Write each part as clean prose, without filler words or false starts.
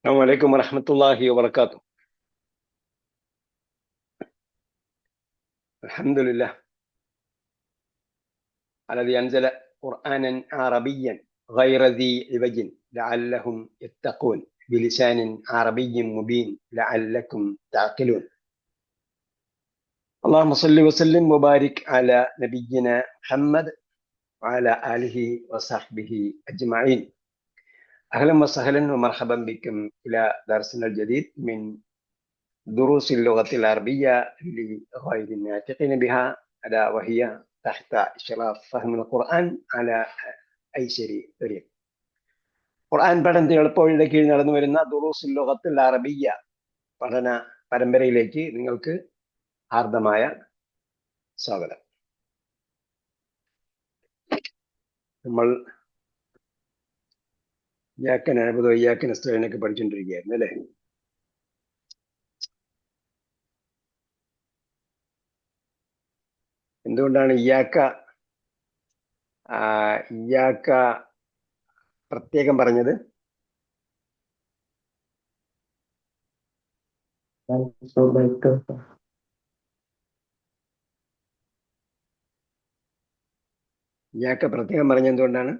السلام عليكم ورحمة الله وبركاته. الحمد لله الذي أنزل قرآنا عربيا غير ذي عوج لعلهم يتقون بلسان عربي مبين لعلكم تعقلون. اللهم صل وسلم وبارك على نبينا محمد وعلى آله وصحبه أجمعين. أهلا وسهلا ومرحبا بكم إلى درسنا الجديد من دروس اللغة العربية لغير الناطقين بها، ألا وهي تحت إشراف فهم القرآن على أيسر طريق. ഖുർആൻ പഠനത്തിൽ എളുപ്പവഴിയുടെ കീഴിൽ നടന്നു വരുന്ന ദുറൂസുൽ ലുഗത്തുൽ അറബിയ്യ പഠന പരമ്പരയിലേക്ക് നിങ്ങൾക്ക് ഹാർദമായ സ്വാഗതം. നമ്മൾ ഇയ്യാക നഅ്ബുദു വഇയ്യാക നസ്തഈനൊക്കെ പഠിച്ചുകൊണ്ടിരിക്കുകയായിരുന്നു അല്ലേ? എന്തുകൊണ്ടാണ് ഇയ്യാക പ്രത്യേകം പറഞ്ഞത്? ഇയ്യാക പ്രത്യേകം പറഞ്ഞത് എന്തുകൊണ്ടാണ്?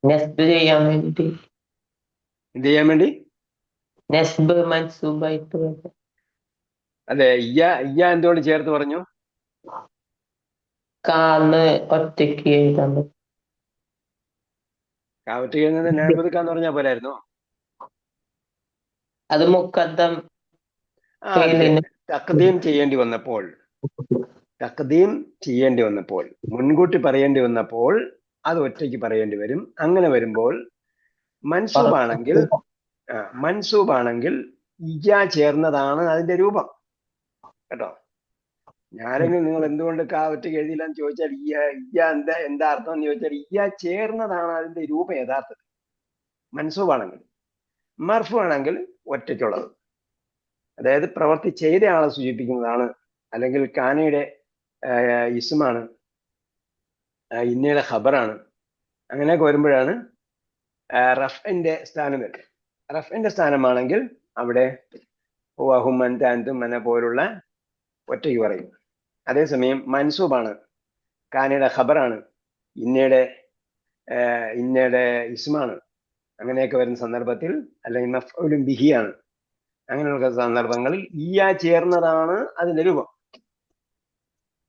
നെസ്ബ് ചെയ്യാൻ വേണ്ടി. എന്ത് ചെയ്യാൻ വേണ്ടി? നെസ്ബ് മൻസൂബായിട്ട്. അതെ, ഇയ്യ എന്തുകൊണ്ട് ചേർത്ത് പറഞ്ഞു? കാന്ന് ഒറ്റയ്ക്ക് എഴുതാൻ പറ്റും. കാവറ്റ് എഴുതുന്നത് നഅ്ബുദുക്കാന്ന് പറഞ്ഞാൽ പോലായിരുന്നോ? അത് മുഖദ്ദം തഖ്ദീം ചെയ്യേണ്ടി വന്നപ്പോൾ മുൻകൂട്ടി പറയേണ്ടി വന്നപ്പോൾ അത് ഒറ്റയ്ക്ക് പറയേണ്ടി വരും. അങ്ങനെ വരുമ്പോൾ മൻസൂബാണെങ്കിൽ ഇയ്യ ചേർന്നതാണ് അതിന്റെ രൂപം കേട്ടോ. ഞാനെങ്കിലും നിങ്ങൾ എന്തുകൊണ്ട് ഒറ്റയ്ക്ക് എഴുതിയില്ലെന്ന് ചോദിച്ചാൽ ഇയ്യ എന്താ അർത്ഥം എന്ന് ചോദിച്ചാൽ ഇയ്യ ചേർന്നതാണ് അതിന്റെ രൂപം യഥാർത്ഥത്തിൽ. മൻസൂബാണെങ്കിൽ. മർഫു ആണെങ്കിൽ ഒറ്റയ്ക്കുള്ളത്, അതായത് പ്രവൃത്തി ചെയ്ത ആളെ സൂചിപ്പിക്കുന്നതാണ്, അല്ലെങ്കിൽ കാനയുടെ ഇസ്മാണ്, ഇന്നയുടെ ഖബറാണ്. അങ്ങനെയൊക്കെ വരുമ്പോഴാണ് റഫ്ഇന്റെ സ്ഥാനം വരുന്നത്. റഫ്ഇന്റെ സ്ഥാനമാണെങ്കിൽ അവിടെ ഹും അൻത അൻതും മന പോലുള്ള ഒറ്റയ്ക്ക് പറയും. അതേസമയം മൻസൂബാണ്, കാനയുടെ ഖബറാണ്, ഇന്നയുടെ ഇസ്മാണ്, അങ്ങനെയൊക്കെ വരുന്ന സന്ദർഭത്തിൽ, അല്ലെങ്കിൽ മഫ്ഊലുൻ ബിഹിയാണ്, അങ്ങനെയുള്ള സന്ദർഭങ്ങളിൽ ഇയ്യ ചേർന്നതാണ് അതിന്റെ രൂപം.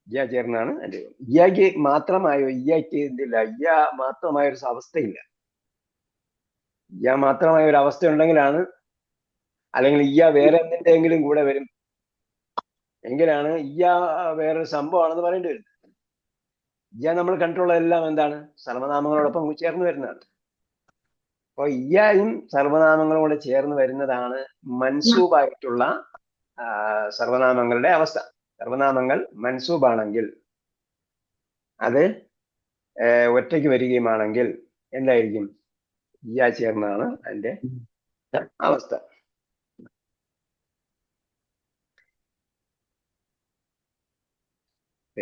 ഇയ്യക്ക് മാത്രമായോ? ഇയ്യക്ക് എന്തില്ല, ഇയ്യ മാത്രമായ ഒരു അവസ്ഥയില്ല. ഇയ്യ മാത്രമായ ഒരു അവസ്ഥ ഉണ്ടെങ്കിലാണ്, അല്ലെങ്കിൽ ഇയ്യ വേറെ എന്തിന്റെയെങ്കിലും കൂടെ വരും എങ്കിലാണ് ഇയ്യ വേറൊരു സംഭവമാണെന്ന് പറയേണ്ടി വരുന്നത്. ഇയ്യ നമ്മൾ കണ്ടിട്ടുള്ള എല്ലാം എന്താണ്? സർവനാമങ്ങളോടൊപ്പം ചേർന്ന് വരുന്നതാണ്. അപ്പൊ ഇയ്യയും സർവനാമങ്ങളോട് ചേർന്ന് വരുന്നതാണ് മൻസൂബായിട്ടുള്ള സർവനാമങ്ങളുടെ അവസ്ഥ. സർവനാമങ്ങൾ മൻസൂബാണെങ്കിൽ, അത് ഒറ്റയ്ക്ക് വരികയുമാണെങ്കിൽ എന്തായിരിക്കും? ഇയ്യ ചേർന്നാണ് അതിന്റെ അവസ്ഥ.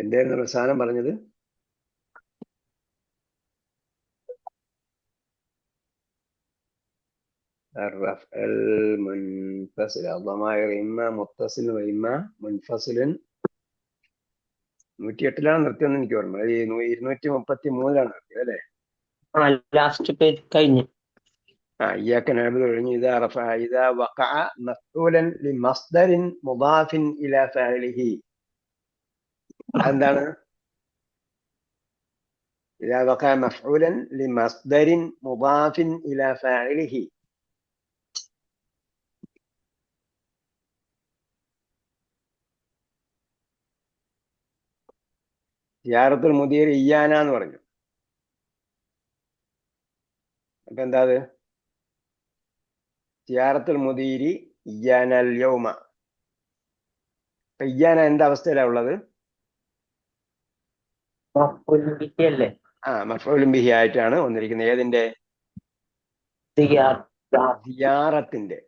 എന്തായിരുന്നു അവസാനം പറഞ്ഞത്? الرفع المنفصل الضمائر إما متصل وإما منفصل. 108 നിർത്തിയെന്ന് എനിക്ക് ഓർമ്മ. 233 നിർത്തിയത് അല്ലേ? ലാസ്റ്റ് പേജ് കഴിഞ്ഞു. إياك نعبد കഴിഞ്ഞു. إذا وقع مفعولا لمصدر مضاف إلى فاعله. എന്താണ്? إذا وقع مفعولا لمصدر مضاف إلى فاعله. സിയാറത്തുൽ മുദീർ ഇയ്യാന എന്ന് പറഞ്ഞു. അപ്പൊ എന്താ അത്? സിയാറത്തുൽ മുദീരി ഇയ്യാന അൽ യൗമ. അപ്പൊ ഇയ്യാന എന്താ അവസ്ഥയിലാണ് ഉള്ളത്? മഫ്ഊലുൻ ബിഹി ആയിട്ടാണ് വന്നിരിക്കുന്നത്. ഏതിന്റെ? സിയാറത്തിന്റെ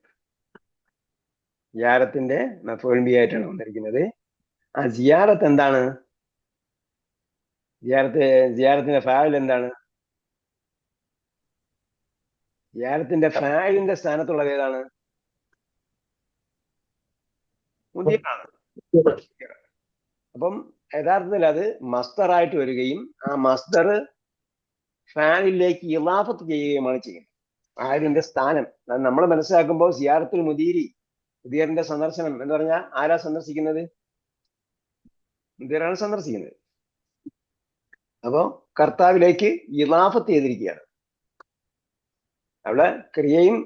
മഫ്ഊലുൻ ബിഹി ആയിട്ടാണ് വന്നിരിക്കുന്നത്. ആ സിയാറത്ത് എന്താണ്? സിയാറത്തിന്റെ ഫായിൽ എന്താണ്? സിയാറത്തിന്റെ ഫായിലിന്റെ സ്ഥാനത്തുള്ളത് ഏതാണ്? മുദീറാണ്. അപ്പം യഥാർത്ഥത്തിൽ അത് മസ്ദറായിട്ട് വരികയും ആ മസ്ദർ ഫായിലിലേക്ക് ഇളാഫത്ത് ചെയ്യുകയുമാണ് ചെയ്യുന്നത്. ഫായിലിന്റെ സ്ഥാനം നമ്മൾ മനസ്സിലാക്കുമ്പോൾ സിയാറത്തുൽ മുദീറിന്റെ സന്ദർശനം എന്ന് പറഞ്ഞാൽ ആരാ സന്ദർശിക്കുന്നത്? മുദീറാണ് സന്ദർശിക്കുന്നത്. അപ്പോ കർത്താവിലേക്ക് ഇളാഫത്ത് ചെയ്തിരിക്കുകയാണ്. അവിടെ ക്രിയയും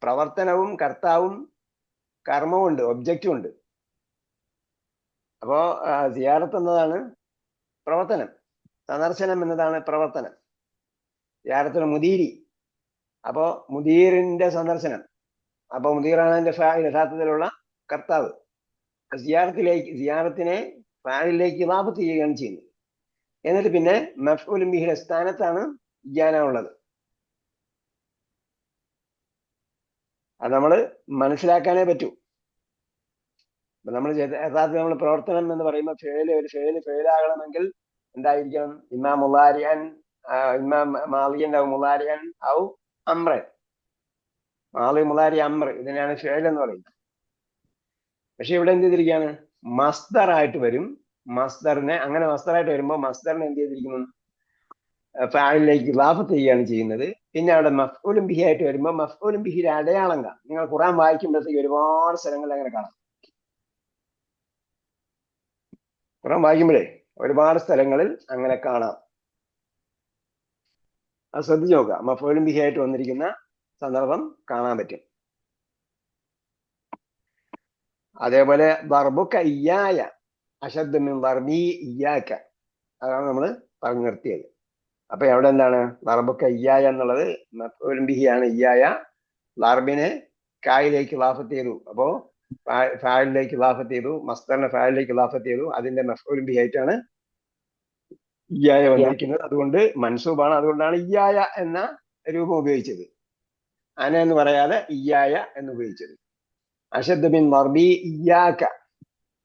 പ്രവർത്തനവും കർത്താവും കർമ്മവും ഉണ്ട്, ഒബ്ജക്റ്റും ഉണ്ട്. അപ്പോ സിയാറത്ത് എന്നതാണ് പ്രവർത്തനം, സന്ദർശനം എന്നതാണ് പ്രവർത്തനം. സിയാറത്തുൽ മുദീരി, അപ്പോ മുദീറിന്റെ സന്ദർശനം. അപ്പൊ മുദീറാണ് അതിന്റെ യഥാർത്ഥത്തിലുള്ള കർത്താവ്. സിയാറത്തിനെ ഫായിലേക്ക് ഇളാഫത്ത് ചെയ്യുകയാണ് ചെയ്യുന്നത്. എന്നിട്ട് പിന്നെ മഫ്ഊൽ ബിഹിയുടെ സ്ഥാനത്താണ് ഇജാന ഉള്ളത്. അത് നമ്മൾ മനസ്സിലാക്കാനേ പറ്റൂ. നമ്മൾ യഥാർത്ഥത്തിൽ നമ്മൾ പ്രവർത്തനം എന്ന് പറയുമ്പോൾ ഫെയിലാകണമെങ്കിൽ എന്തായിരിക്കണം? ഇമാം മുലാരിയൻ, ഇമാം മാലിയൻ ഔ മുലാരിയൻ ഔ അമ്രൻ. മാലി മുലാരി അമ്ര, ഇതിനെയാണ് ഫെയിൽ എന്ന് പറയുന്നത്. പക്ഷെ ഇവിടെ എന്ത് ചെയ്തിരിക്കുകയാണ്? മസ്ദറായിട്ട് വരും. അങ്ങനെ മസ്ദറായിട്ട് വരുമ്പോൾ മസ്ദറിനെ എന്ത് ചെയ്തിരിക്കുന്നു? ഫായിലിലേക്ക് ഇളാഫത്ത് ചെയ്യുകയാണ് ചെയ്യുന്നത്. പിന്നെ അവിടെ മഫ്ഊലും ബിഹി ആയിട്ട് വരുമ്പോൾ മഫ്ഊലും ബിഹിയുടെ അടയാളം കാണാം. നിങ്ങൾ ഖുർആൻ വായിക്കുമ്പോഴത്തേക്ക് ഒരുപാട് സ്ഥലങ്ങളിൽ അങ്ങനെ കാണാം. ഖുർആൻ വായിക്കുമ്പോഴേ ഒരുപാട് സ്ഥലങ്ങളിൽ അങ്ങനെ കാണാം. അത് ശ്രദ്ധിച്ചു നോക്കുക. മഫ്ഊലും ബിഹി ആയിട്ട് വന്നിരിക്കുന്ന സന്ദർഭം കാണാൻ പറ്റും. അതേപോലെ ദർബുക ഇയ്യായ അശദ്ദു മിൻ ദർബി ഇയ്യാക, അതാണ് നമ്മൾ പറഞ്ഞു നിർത്തിയത്. അപ്പൊ അവിടെ എന്താണ്? ദർബുക ഇയ്യായ എന്നുള്ളത് മഫ്ഊലും ബിഹിയാണ്. ഇയ്യായ ദർബിനെ കായിലേക്ക് ഇളാഫത്ത് ചെയ്തു. അപ്പോ ഫായിലിലേക്ക് ഇളാഫത്ത് ചെയ്തു, മസ്ദറിനെ ഫായിലിലേക്ക് ഇളാഫത്ത് ചെയ്തു. അതിന്റെ മഫ്ഊലും ബിഹി ആയിട്ടാണ് ഇയ്യായ വന്നിരിക്കുന്നത്. അതുകൊണ്ട് മൻസൂബാണ്. അതുകൊണ്ടാണ് ഇയ്യായ എന്ന രൂപം ഉപയോഗിച്ചത്. അന എന്ന് പറയാതെ ഇയ്യായ എന്ന് ഉപയോഗിച്ചത്. അശദ്ദു മിൻ ദർബി ഇയ്യാക,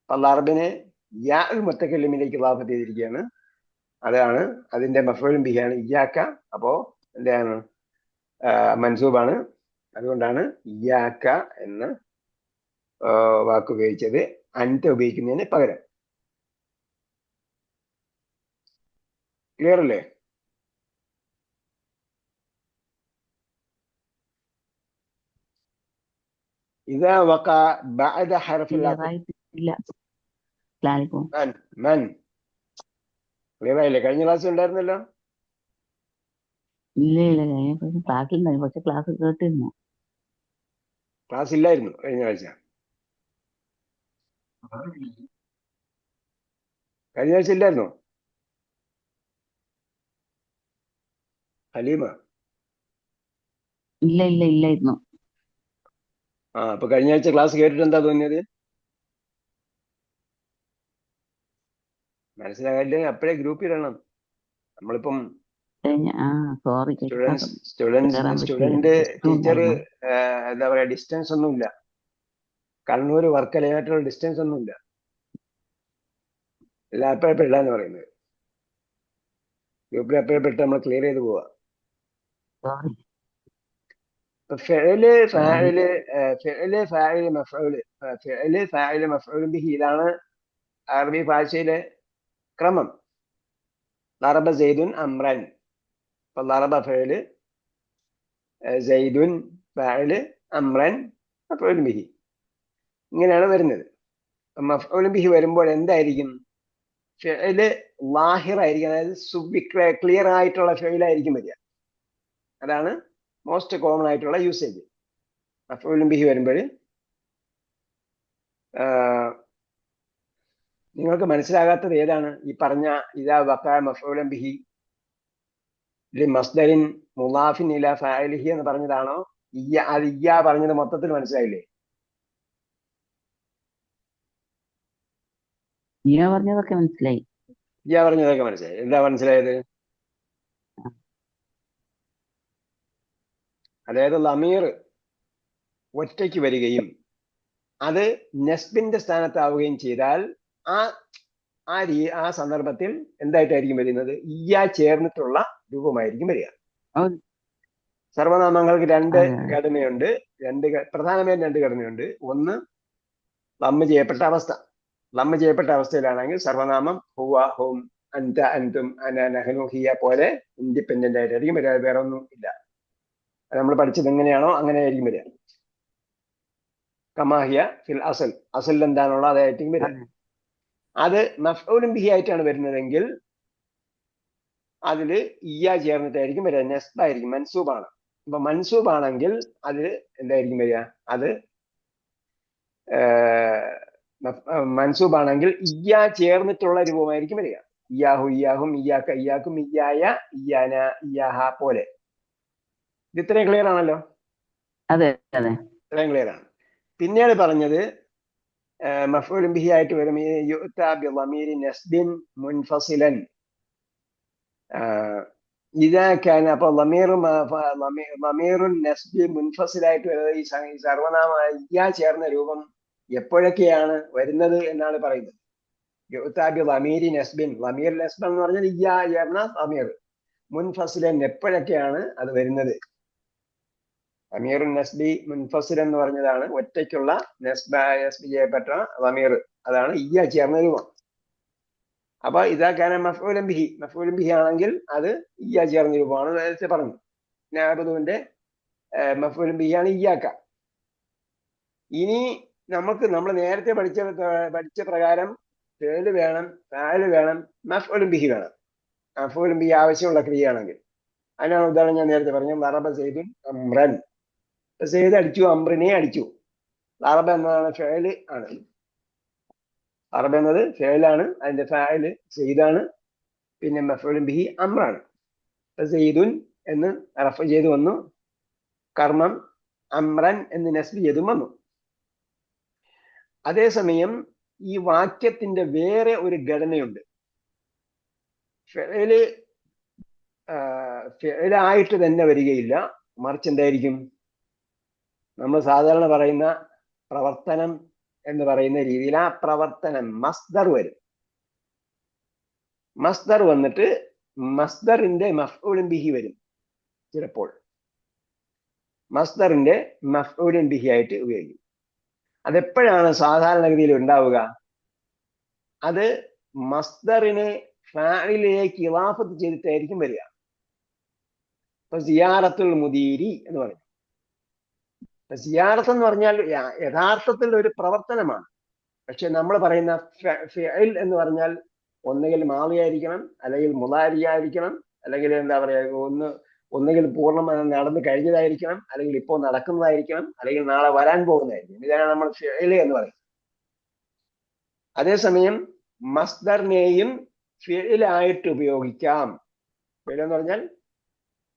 അപ്പൊ ദർബിനെ യാ ഉൽ മുത്തക്കല്ലിമിലേക്ക് ഇളാഫത്ത് ചെയ്തിരിക്കുകയാണ്. അതാണ് അതിന്റെ മഫ്ഊലും ബിഹിയാണ് ഇയ്യാക. അപ്പോ എന്താണ്? മൻസൂബാണ്. അതുകൊണ്ടാണ് ഇയ്യാക എന്ന വാക്ക് ഉപയോഗിച്ചത് അൻത ഉപയോഗിക്കുന്നതിന് പകരം. ക്ലിയർ അല്ലേ? ഇതാ വഖ ബഅദ ഹർഫിൽ മൻ. ക്ലിയർ ആയില്ലേ? കഴിഞ്ഞ ക്ലാസ് ഉണ്ടായിരുന്നല്ലോ. ക്ലാസ് ഇല്ലായിരുന്നു കഴിഞ്ഞ ആഴ്ച. കഴിഞ്ഞ ആഴ്ച ഇല്ലായിരുന്നോ ഹലീമ? ഇല്ലായിരുന്നു. അപ്പൊ കഴിഞ്ഞ ആഴ്ച ക്ലാസ് കേട്ടിട്ട് എന്താ തോന്നിയത്? മനസ്സിലാകാനില്ലെങ്കിൽ അപ്പോഴേ ഗ്രൂപ്പിൽ ഇടണം. നമ്മളിപ്പം സ്റ്റുഡന്റ് ടീച്ചർ എന്താ പറയാ, ഡിസ്റ്റൻസ് ഒന്നുമില്ല. കണ്ണൂർ വർക്കലയായിട്ടുള്ള ഡിസ്റ്റൻസ് ഒന്നുമില്ല. എല്ലാം അപ്പോഴെപ്പോഴും ഇടാന്ന് പറയുന്നത്. ഗ്രൂപ്പിൽ അപ്പോഴെപ്പെട്ട് നമ്മൾ ക്ലിയർ ചെയ്ത് പോവാ. ഇതാണ് അറബി ഭാഷയിലെ ക്രമം. ളറബ സെയ്ദുൻ അമ്രൻ. അപ്പൊ ളറബ ഫഅല്, സെയ്ദുൻ ഫഅല്, അമ്രൻ മഫ്ഊലുൻ ബിഹി. ഇങ്ങനെയാണ് വരുന്നത്. മഫ്ഊലുൻ ബിഹി വരുമ്പോൾ എന്തായിരിക്കും? ഫഅല് ലാഹിർ ആയിരിക്കും. അതായത് ക്ലിയർ ആയിട്ടുള്ള ഫഅലായിരിക്കും വരിക. അതാണ് മോസ്റ്റ് കോമൺ ആയിട്ടുള്ള യൂസേജ്. മഫ്ഊലുൻ ബിഹി വരുമ്പോൾ നിങ്ങൾക്ക് മനസ്സിലാകാത്തത് ഏതാണ്? ഈ പറഞ്ഞ ഇദാ വഖഅ മഫ്ഊലുൻ ബിഹി ലിമസ്ദരിൻ മുളാഫിൻ ഇലാ ഫാഇലിഹി എന്ന് പറഞ്ഞതാണോ? ഇയ്യാ പറഞ്ഞത് മൊത്തത്തിൽ മനസ്സിലായില്ലേ? ഇയ്യാ പറഞ്ഞതൊക്കെ മനസ്സിലായി. എന്താ മനസ്സിലായത്? അതായത് ലമീർ ഒറ്റയ്ക്ക് വരികയും അത് നസ്ബിന്റെ സ്ഥാനത്താവുകയും ചെയ്താൽ ആ ആ സന്ദർഭത്തിൽ എന്തായിട്ടായിരിക്കും വരുന്നത്? ഇയ്യാ ചേർന്നിട്ടുള്ള രൂപമായിരിക്കും വരിക. സർവനാമങ്ങൾക്ക് രണ്ട് ഘടനയുണ്ട്. പ്രധാനമായും രണ്ട് ഘടനയുണ്ട്. ഒന്ന് ലമ്മ് ചെയ്യപ്പെട്ട അവസ്ഥ. ലമ്മ് ചെയ്യപ്പെട്ട അവസ്ഥയിലാണെങ്കിൽ സർവനാമം ഹുവ, ഹും, അൻത, അൻതും, അന, നഹ്നു, ഹിയ പോലെ ഇൻഡിപെൻഡന്റ് ആയിട്ടായിരിക്കും വരിക. വേറെ ഒന്നും ഇല്ല. നമ്മൾ പഠിച്ചത് എങ്ങനെയാണോ അങ്ങനെ ആയിരിക്കും വരിക. കമാഹിയ ഫിൽ അസൽ, അസൽ എന്താണുള്ള അതായിരിക്കും വരിക. അത് മഫ്ഊലുൻ ബിഹി ആയിട്ടാണ് വരുന്നതെങ്കിൽ അതില് ഇയ്യ ചേർന്നിട്ടായിരിക്കും വരിക. നെസ്ബായിരിക്കും, മൻസൂബാണ്. അപ്പൊ മൻസൂബാണെങ്കിൽ അതിൽ എന്തായിരിക്കും വരിക? അത് മൻസൂബാണെങ്കിൽ ഇയ്യ ചേർന്നിട്ടുള്ള രൂപമായിരിക്കും വരിക. ഇയാഹു, ഇയാഹും, ഇയാക്ക, ഇയാക്കും, ഇയ്യായ, ഇയ്യാന, ഇയ്യാഹ പോലെ. ഇത് ഇത്രയും ക്ലിയർ ആണല്ലോ? അതെ അതെ, ഇത്രയും ക്ലിയർ ആണ്. പിന്നീട് പറഞ്ഞത് മഫ്ഊലുൻ ബിഹി ആയിട്ട് വരും യുഅ്താ ബിളമീരി നസ്ബിൻ മുൻഫസിലൻ. ഇതാക്കാൻ അപ്പൊ ലമീറുൻ നസ്ബി മുൻഫസിലായിട്ട് വരുന്നത് ഈ സർവനാമ ഇയ്യ ചേർന്ന രൂപം എപ്പോഴൊക്കെയാണ് വരുന്നത് എന്നാണ് പറയുന്നത്. യുഅ്താബി ലമീരി നസ്ബിൻ, ലമീർ നസ്ബൻ എന്ന് പറഞ്ഞാൽ ഇയ്യ ചേർന്ന ലമീർ. മുൻഫസിലൻ എപ്പോഴൊക്കെയാണ് അത് വരുന്നത്? ലമീറുൻ നസ്ബി മുൻഫസിൽ എന്ന് പറഞ്ഞതാണ് ഒറ്റയ്ക്കുള്ള നസ്ബ് ചെയ്യപ്പെട്ട ലമീർ. അതാണ് ഇയ്യ ചേർന്ന രൂപം. അപ്പൊ ഇതാക്കാൻ മഫ്ഊലുൻ ബിഹി, മഫ്ഊലുൻ ബിഹി ആണെങ്കിൽ അത് ഇയ്യ ചേർന്ന രൂപമാണ് നേരത്തെ പറഞ്ഞു. നാബുദുവിന്റെ മഫ്ഊലുൻ ബിഹി ആണ് ഇയ്യാക്ക. ഇനി നമ്മൾ നേരത്തെ പഠിച്ച പ്രകാരം ഫേല് വേണം, ഫാല് വേണം, മഫ്ഊലുൻ ബിഹി വേണം. മഫ്ഊലുൻ ബിഹി ആവശ്യമുള്ള ക്രിയയാണെങ്കിൽ. അതിനാണ് ഉദാഹരണം ഞാൻ നേരത്തെ പറഞ്ഞു. ലറബ സെയ്ദുൻ അംറൻ. സെയ്ദ് അടിച്ചു, അംറിനെ അടിച്ചു. ലറബ എന്നതാണ് ഫേല് ആണ്. ലറബ എന്നത് ഫേലാണ്, അതിന്റെ ഫായില് സെയ്ദാണ്, പിന്നെ മഫ്ഊലുൻ ബിഹി അംറാണ്. സെയ്ദുൻ എന്ന് റഫ ചെയ്ത് വന്നു, കർമ്മം അംറൻ എന്ന് നസ്ബ് ചെയ്തും വന്നു. അതേസമയം ഈ വാക്യത്തിന്റെ വേറെ ഒരു ഘടനയുണ്ട്. ഫെയിലായിട്ട് തന്നെ വരികയില്ല, മറിച്ച് എന്തായിരിക്കും? നമ്മൾ സാധാരണ പറയുന്ന പ്രവർത്തനം എന്ന് പറയുന്ന രീതിയിൽ ആ പ്രവർത്തനം മസ്ദർ വരും. മസ്ദർ വന്നിട്ട് മസ്ദറിന്റെ മഫ്ഊലുൻ ബിഹി വരും. ചിലപ്പോൾ മസ്ദറിന്റെ മഫ്ഊലുൻ ബിഹി ആയിട്ട് ഉപയോഗിക്കും. അതെപ്പോഴാണ് സാധാരണഗതിയിൽ ഉണ്ടാവുക? അത് മസ്ദറിനെ ഫാഇലിലേക്ക് ഇളാഫത്ത് ചെയ്തിട്ടായിരിക്കും വരിക. ഇപ്പൊ സിയാറത്തുൽ മുദീരി എന്ന് പറയും. സിയാറത്ത് എന്ന് പറഞ്ഞാൽ യഥാർത്ഥത്തിൽ ഒരു പ്രവർത്തനമാണ്. പക്ഷെ നമ്മൾ പറയുന്ന ഫിഅൽ എന്ന് പറഞ്ഞാൽ ഒന്നുകിൽ മാളിയായിരിക്കണം, അല്ലെങ്കിൽ മുളാരിയായിരിക്കണം, അല്ലെങ്കിൽ എന്താ പറയുക, ഒന്നുകിൽ പൂർണ്ണമായി നടന്നു കഴിഞ്ഞതായിരിക്കണം, അല്ലെങ്കിൽ ഇപ്പോൾ നടക്കുന്നതായിരിക്കണം, അല്ലെങ്കിൽ നാളെ വരാൻ പോകുന്നതായിരിക്കും. ഇതാണ് നമ്മൾ ഫിഅൽ എന്ന് പറയുന്നത്. അതേസമയം മസ്ദറിനെയും ഫിഅലായിട്ട് ഉപയോഗിക്കാം. ഫിഅൽ എന്ന് പറഞ്ഞാൽ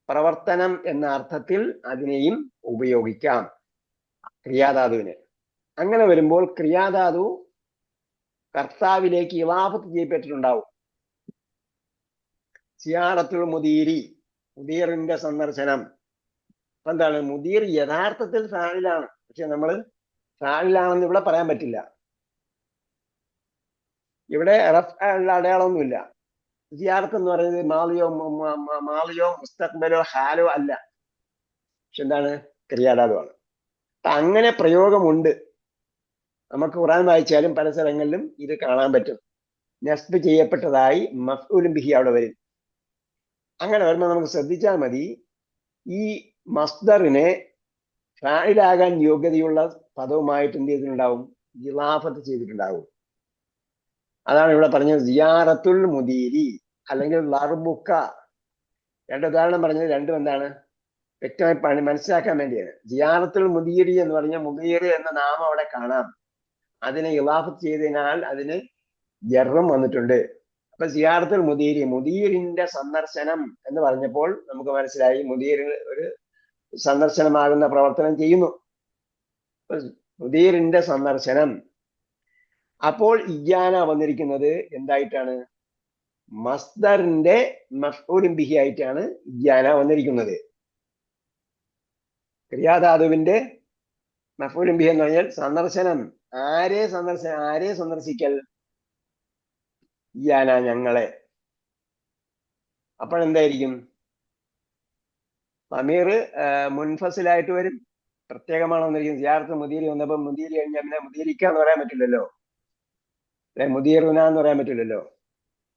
പ്രവർത്തനം എന്ന അർത്ഥത്തിൽ അതിനെയും ഉപയോഗിക്കാം, ക്രിയാധാതുവിന്. അങ്ങനെ വരുമ്പോൾ ക്രിയാധാതു കർത്താവിലേക്ക് ഇളാഫത്ത് ചെയ്യപ്പെട്ടിട്ടുണ്ടാവും. സിയാറത്തുൽ മുദീരി, മുദീറിന്റെ സന്ദർശനം. എന്താണ്? മുദീർ യഥാർത്ഥത്തിൽ ഫാഇലാണ്, പക്ഷെ നമ്മൾ ഫാഇലാണെന്ന് ഇവിടെ പറയാൻ പറ്റില്ല. ഇവിടെ റഫ്അുള്ള അടയാളമൊന്നുമില്ല. സിയാറത്ത് എന്ന് പറയുന്നത് മാളിയോ മുസ്തഖ്ബലോ ഹാലോ അല്ല, പക്ഷെ എന്താണ്? ക്രിയാധാതുവാണ്. അങ്ങനെ പ്രയോഗമുണ്ട്. നമുക്ക് ഖുർആൻ വായിച്ചാലും പല സ്ഥലങ്ങളിലും ഇത് കാണാൻ പറ്റും. നസ്ബ് ചെയ്യപ്പെട്ടതായി മഫ്ഊലുൻ ബിഹി അവിടെ വരും. അങ്ങനെ വരുമ്പോൾ നമുക്ക് ശ്രദ്ധിച്ചാൽ മതി, ഈ മസ്ദറിനെ ഫാഇലാകാൻ യോഗ്യതയുള്ള പദവുമായിട്ട് എന്ത് ചെയ്തിട്ടുണ്ടാവും? ഇളാഫത്ത് ചെയ്തിട്ടുണ്ടാവും. അതാണ് ഇവിടെ പറഞ്ഞത് സിയാറത്തുൽ മുദീരി അല്ലെങ്കിൽ ലർബുക്ക. രണ്ട് ഉദാഹരണം പറഞ്ഞത് രണ്ടും എന്താണ്? വ്യക്തമായി മനസ്സിലാക്കാൻ വേണ്ടിയാണ്. സിയാറത്തുൽ മുദീരി എന്ന് പറഞ്ഞാൽ മുദീർ എന്ന നാമം അവിടെ കാണാം. അതിനെ ഇളാഫത്ത് ചെയ്തതിനാൽ അതിന് ജർറും വന്നിട്ടുണ്ട്. അപ്പൊ സിയാറത്തുൽ മുദീരി, മുദീറിന്റെ സന്ദർശനം എന്ന് പറഞ്ഞപ്പോൾ നമുക്ക് മനസ്സിലായി മുദീർ ഒരു സന്ദർശനമാകുന്ന പ്രവർത്തനം ചെയ്യുന്നു. മുദീറിന്റെ സന്ദർശനം. അപ്പോൾ ഇയ്യാന വന്നിരിക്കുന്നത് എന്തായിട്ടാണ്? മസ്ദറിന്റെ മഫ്ഊലുൻ ബിഹി ആയിട്ടാണ് ഇയ്യാന വന്നിരിക്കുന്നത്. ക്രിയാധാതുവിന്റെ മഫ്ഊലുൻ ബിഹി എന്ന് പറഞ്ഞാൽ സന്ദർശനം. ആരെ സന്ദർശിക്കൽ? ഇയ്യാന ഞങ്ങളെ. അപ്പോഴെന്തായിരിക്കും? അമീർ മുൻഫസിലായിട്ട് വരും, പ്രത്യേകമാണെന്നിരിക്കും. സിയാറത്ത് മുദീരി വന്നപ്പോൾ മുദീരി കഴിഞ്ഞാൽ പിന്നെ മുദീരിക്ക എന്ന് പറയാൻ പറ്റില്ലല്ലോ, അല്ലെ? മുദീറിന എന്ന് പറയാൻ പറ്റില്ലല്ലോ.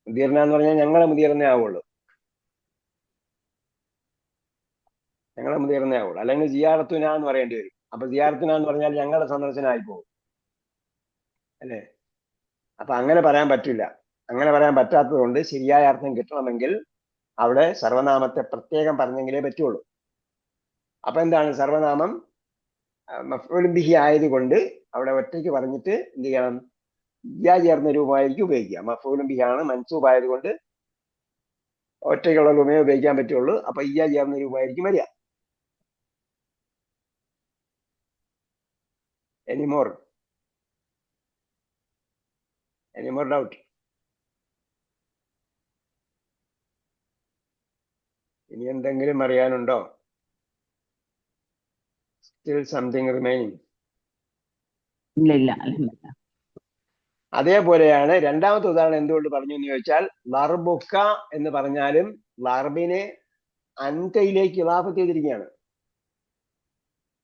മുദീറിന എന്ന് പറഞ്ഞാൽ ഞങ്ങളെ മുദീറിനെ ആവുള്ളൂ, ഞങ്ങളെ മുദീറിനെ ആവുള്ളൂ. അല്ലെങ്കിൽ സിയാറത്തുന എന്ന് പറയേണ്ടി വരും. അപ്പൊ സിയാറത്തുന എന്ന് പറഞ്ഞാൽ ഞങ്ങളുടെ സന്ദർശനമായി പോകും, അല്ലേ? അപ്പൊ അങ്ങനെ പറയാൻ പറ്റില്ല. അങ്ങനെ പറയാൻ പറ്റാത്തത് കൊണ്ട് ശരിയായ അർത്ഥം കിട്ടണമെങ്കിൽ അവിടെ സർവനാമത്തെ പ്രത്യേകം പറഞ്ഞെങ്കിലേ പറ്റുള്ളൂ. അപ്പൊ എന്താണ്? സർവനാമം മഫ്ഊലുൻ ബിഹി ആയതുകൊണ്ട് അവിടെ ഒറ്റയ്ക്ക് പറഞ്ഞിട്ട് എന്ത് ചെയ്യണം? യാ ചേർന്ന രൂപമായിരിക്കും ഉപയോഗിക്കുക. മഫ്ഊലുൻ ബിഹി ആണ്, മൻസൂബ് ആയതുകൊണ്ട് ഒറ്റയ്ക്കുള്ള രൂപമേ ഉപയോഗിക്കാൻ പറ്റുള്ളൂ. അപ്പൊ യാ ചേർന്ന രൂപമായിരിക്കും വരിക. Any more doubt? ഇനി എന്തെങ്കിലും അറിയാനുണ്ടോ? Still something remaining? ഇല്ല ഇല്ല, അൽഹംദുലില്ലാ. അതേപോലെയാണ് രണ്ടാമത്തെ ഉദാഹരണം എന്തുകൊണ്ട് പറഞ്ഞു എന്ന് ചോദിച്ചാൽ, ലർബുക്ക എന്ന് പറഞ്ഞാലും ലർബിനെ അൻതയിലേക്ക് ഇളാഫത്ത് ചെയ്തിരിക്കുകയാണ്.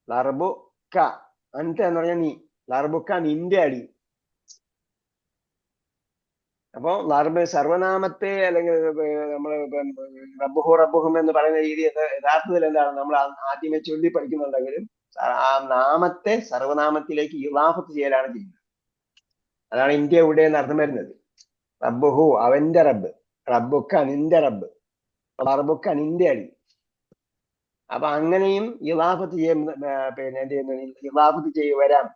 ലർബുക്ക, അൻത എന്ന് പറഞ്ഞാൽ നീ, ലർബുക്ക നിന്റെ അടി. അപ്പോ ലർബ് സർവനാമത്തെ അല്ലെങ്കിൽ നമ്മൾ റബ്ബുഹും എന്ന് പറയുന്ന രീതി യഥാർത്ഥത്തിൽ എന്താണ്? നമ്മൾ ആദ്യമേ ചൊല്ലി പഠിക്കുന്നുണ്ടെങ്കിലും ആ നാമത്തെ സർവനാമത്തിലേക്ക് ഇളാഫത്ത് ചെയ്യലാണ് ചെയ്യുന്നത്. അതാണ് ഇന്ത്യ ഇവിടെ എന്ന് അർത്ഥം വരുന്നത്. റബ്ബുഹു അവന്റെ റബ്ബ്, റബ്ബുക്ക നിന്റെ റബ്ബ്, റബ്ബുക്ക നിന്റെ അടി. അപ്പൊ അങ്ങനെയും ഇളാഫത്ത് പിന്നെ എന്ത് ചെയ്യുന്നു? ഇളാഫത്ത് വരാം.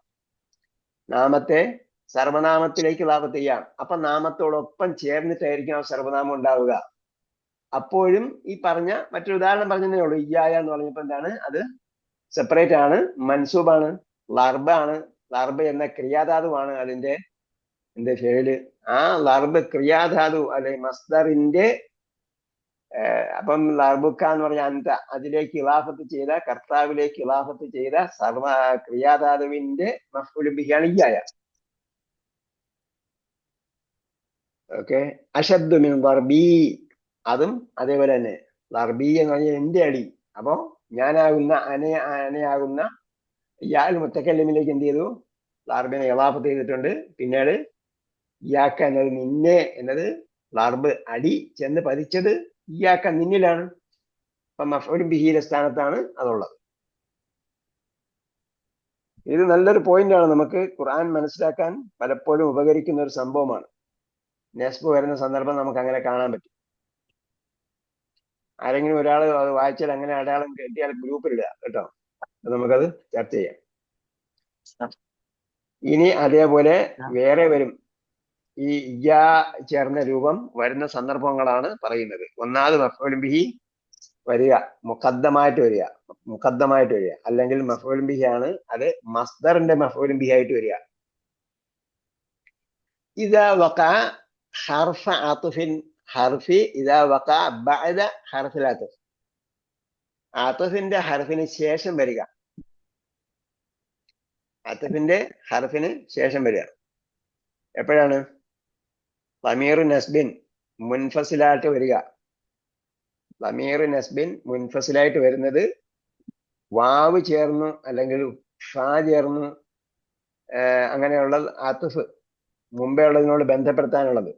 നാമത്തെ സർവനാമത്തിലേക്ക് ഇളാഫത്ത് ചെയ്യാം. അപ്പൊ നാമത്തോടൊപ്പം ചേർന്നിട്ടായിരിക്കും ആ സർവനാമം ഉണ്ടാവുക. അപ്പോഴും ഈ പറഞ്ഞ മറ്റൊരു ഉദാഹരണം പറഞ്ഞതേ ഉള്ളൂ. ഇയ്യായ എന്ന് പറഞ്ഞപ്പോ എന്താണ്? അത് സെപ്പറേറ്റ് ആണ്, മൻസൂബാണ്, ലർബാണ്. ലർബ് എന്ന ക്രിയാധാതുവാണ് അതിന്റെ ഫേല്. ആ ലർബ് ക്രിയാധാതു അല്ലെ മസ്ദറിന്റെ അപ്പം ലർബുക്ക എന്ന് പറഞ്ഞ അന്ത, അതിലേക്ക് ഇളാഫത്ത് ചെയ്ത, കർത്താവിലേക്ക് ഇളാഫത്ത് ചെയ്ത സർവ ക്രിയാധാതുവിന്റെ മഫ്ഊലുൻ ബിഹിയാണ് ഇയ്യായ. ഓക്കെ. അശദ്ദു മിൻ ദർബി, അതും അതേപോലെ തന്നെ. ദർബി എന്ന് പറഞ്ഞാൽ എന്റെ അടി. അപ്പോ ഞാനാകുന്ന അനയാകുന്ന യാൽ മുത്തക്കല്ലിമിലേക്ക് എന്ത് ചെയ്തു? ലർബിനെ ഇളാഫത്ത് ചെയ്തിട്ടുണ്ട്. പിന്നീട് ഇയാക്ക എന്നത് നിന്നെ എന്നത് ലർബ് അടി ചെന്ന് പതിച്ചത് ഇയാക്ക നിന്നിലാണ്. അപ്പൊ മഫ്ഊലുൻ ബിഹിയുടെ സ്ഥാനത്താണ് അതുള്ളത്. ഇത് നല്ലൊരു പോയിന്റാണ്. നമുക്ക് ഖുർആൻ മനസ്സിലാക്കാൻ പലപ്പോഴും ഉപകരിക്കുന്ന ഒരു സംഭവമാണ്. നെസ്ബ് വരുന്ന സന്ദർഭം നമുക്ക് അങ്ങനെ കാണാൻ പറ്റും. ആരെങ്കിലും ഒരാൾ അത് വായിച്ചാൽ അങ്ങനെ അടയാളം കിട്ടിയാൽ ഗ്രൂപ്പിൽ ഇടുക കേട്ടോ, നമുക്കത് ചർച്ച ചെയ്യാം. ഇനി അതേപോലെ വേറെ വരും. ഈ ഇയ്യാ ചേർന്ന രൂപം വരുന്ന സന്ദർഭങ്ങളാണ് പറയുന്നത്. ഒന്നാമത് മഫ്ഊലുൻ ബിഹി വരിക, മുഖദ്ദമായിട്ട് വരിക, അല്ലെങ്കിൽ മഫ്ഊലുൻ ബിഹി ആണ്, അത് മസ്ദറിന്റെ മഫ്ഊലുൻ ബിഹി ആയിട്ട് വരിക. ഇദാ വഖഅ ഹർഫ അത്ഫിൻ ഹർഫി ഇദാ വഖഅ ബഅദ ഹർഫിൽ അത്ഫ്, അത്ഫിന്റെ ഹർഫിന് ശേഷം വരിക, അത്ഫിന്റെ ഹർഫിന് ശേഷം വരിക. എപ്പോഴാണ്? ളമീർ നസ്ബിൻ മുൻഫസിലായിട്ട് വരിക. ളമീർ നസ്ബിൻ മുൻഫസിലായിട്ട് വരുന്നത് വാവ് ചേർന്നു അല്ലെങ്കിൽ ഫാ ചേർന്നു, അങ്ങനെയുള്ള അത്ഫ് മുമ്പേ ഉള്ളതിനോട് ബന്ധപ്പെടുത്താനുള്ളത്.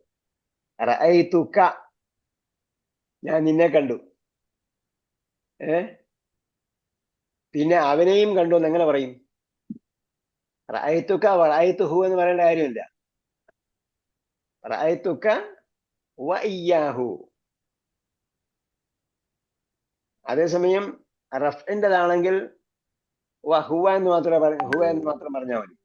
റഅയ്തുക, ഞാൻ നിന്നെ കണ്ടു. പിന്നെ അവനെയും കണ്ടു എന്ന് എങ്ങനെ പറയും? റഅയ്തുക വറഅയ്തുഹു എന്ന് പറയേണ്ട കാര്യമില്ല. റഅയ്തുക വഇയ്യാഹു. അതേസമയം റഫ്ഇൻ്റെതാണെങ്കിൽ ഹുവ എന്ന് മാത്രം പറഞ്ഞാൽ മതി.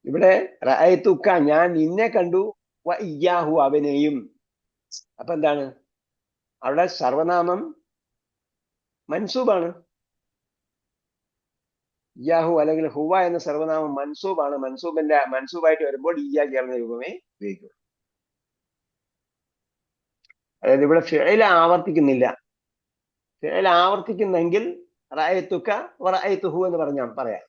ഇവിടെ റഅയ്തുക ഞാൻ നിന്നെ കണ്ടു, വഇയ്യാഹു അവനെയും. അപ്പൊ എന്താണ്? അവിടെ സർവനാമം മൻസൂബാണ്. ഇയ്യാഹു അല്ലെങ്കിൽ ഹുവ എന്ന സർവനാമം മൻസൂബാണ്. മൻസൂബായിട്ട് വരുമ്പോൾ ഇയ്യാ ചേർന്ന രൂപമേ ഉപയോഗിക്കൂ. അതായത് ഇവിടെ ഫിഅൽ ആവർത്തിക്കുന്നില്ല. ഫിഅൽ ആവർത്തിക്കുന്നെങ്കിൽ റഅയ്തുക വറഅയ്തുഹു എന്ന് പറയാം.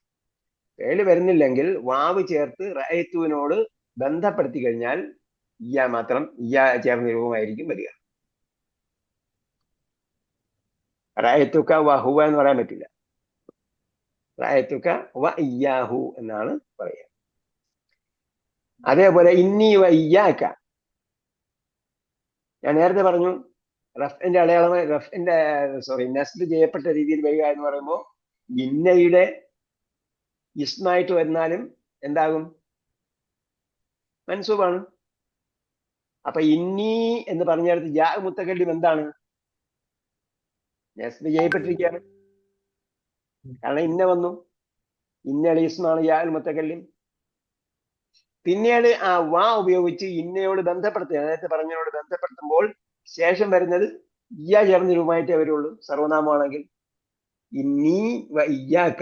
ഫേല് വരുന്നില്ലെങ്കിൽ വാവ് ചേർത്ത് റഅയ്തുവിനോട് ബന്ധപ്പെടുത്തി കഴിഞ്ഞാൽ ഇയ്യ മാത്രം ഇയ്യ ചേർന്ന രൂപമായിരിക്കും വരിക. റഅയ്തുക വ ഹുവ എന്ന് പറയാൻ പറ്റില്ല. റഅയ്തുക വ ഇയ്യാഹു എന്നാണ് പറയുക. അതേപോലെ ഇന്നി വ ഇയ്യാക, ഞാൻ നേരത്തെ പറഞ്ഞു റഫിന്റെ അടയാളം, റഫിന്റെ നസ്ബ് ചെയ്യപ്പെട്ട രീതിയിൽ വരിക എന്ന് പറയുമ്പോൾ ഇന്നയുടെ ഇസ്മായിട്ട് വന്നാലും എന്താകും? മൻസൂബാണ്. അപ്പൊ ഇന്നി എന്ന് പറഞ്ഞിടത്ത് ജാ മുത്തക്കല്ലിം എന്താണ്? നസ്ബ് ചെയ്യപ്പെട്ടിരിക്കുകയാണ്. കാരണം ഇന്ന വന്നു, ഇന്നയുടെ ഇസ്മാണ് യാ മുത്തക്കല്ലിം. പിന്നീട് ആ വാ ഉപയോഗിച്ച് ഇന്നയോട് ബന്ധപ്പെടുത്തുക, നേരത്തെ പറഞ്ഞതിനോട് ബന്ധപ്പെടുത്തുമ്പോൾ ശേഷം വരുന്നത് ഇയ്യ ചേർന്ന രൂപമായിട്ടേ വരുള്ളൂ സർവനാമമാണെങ്കിൽ. ഇന്നി വ ഇയ്യാക,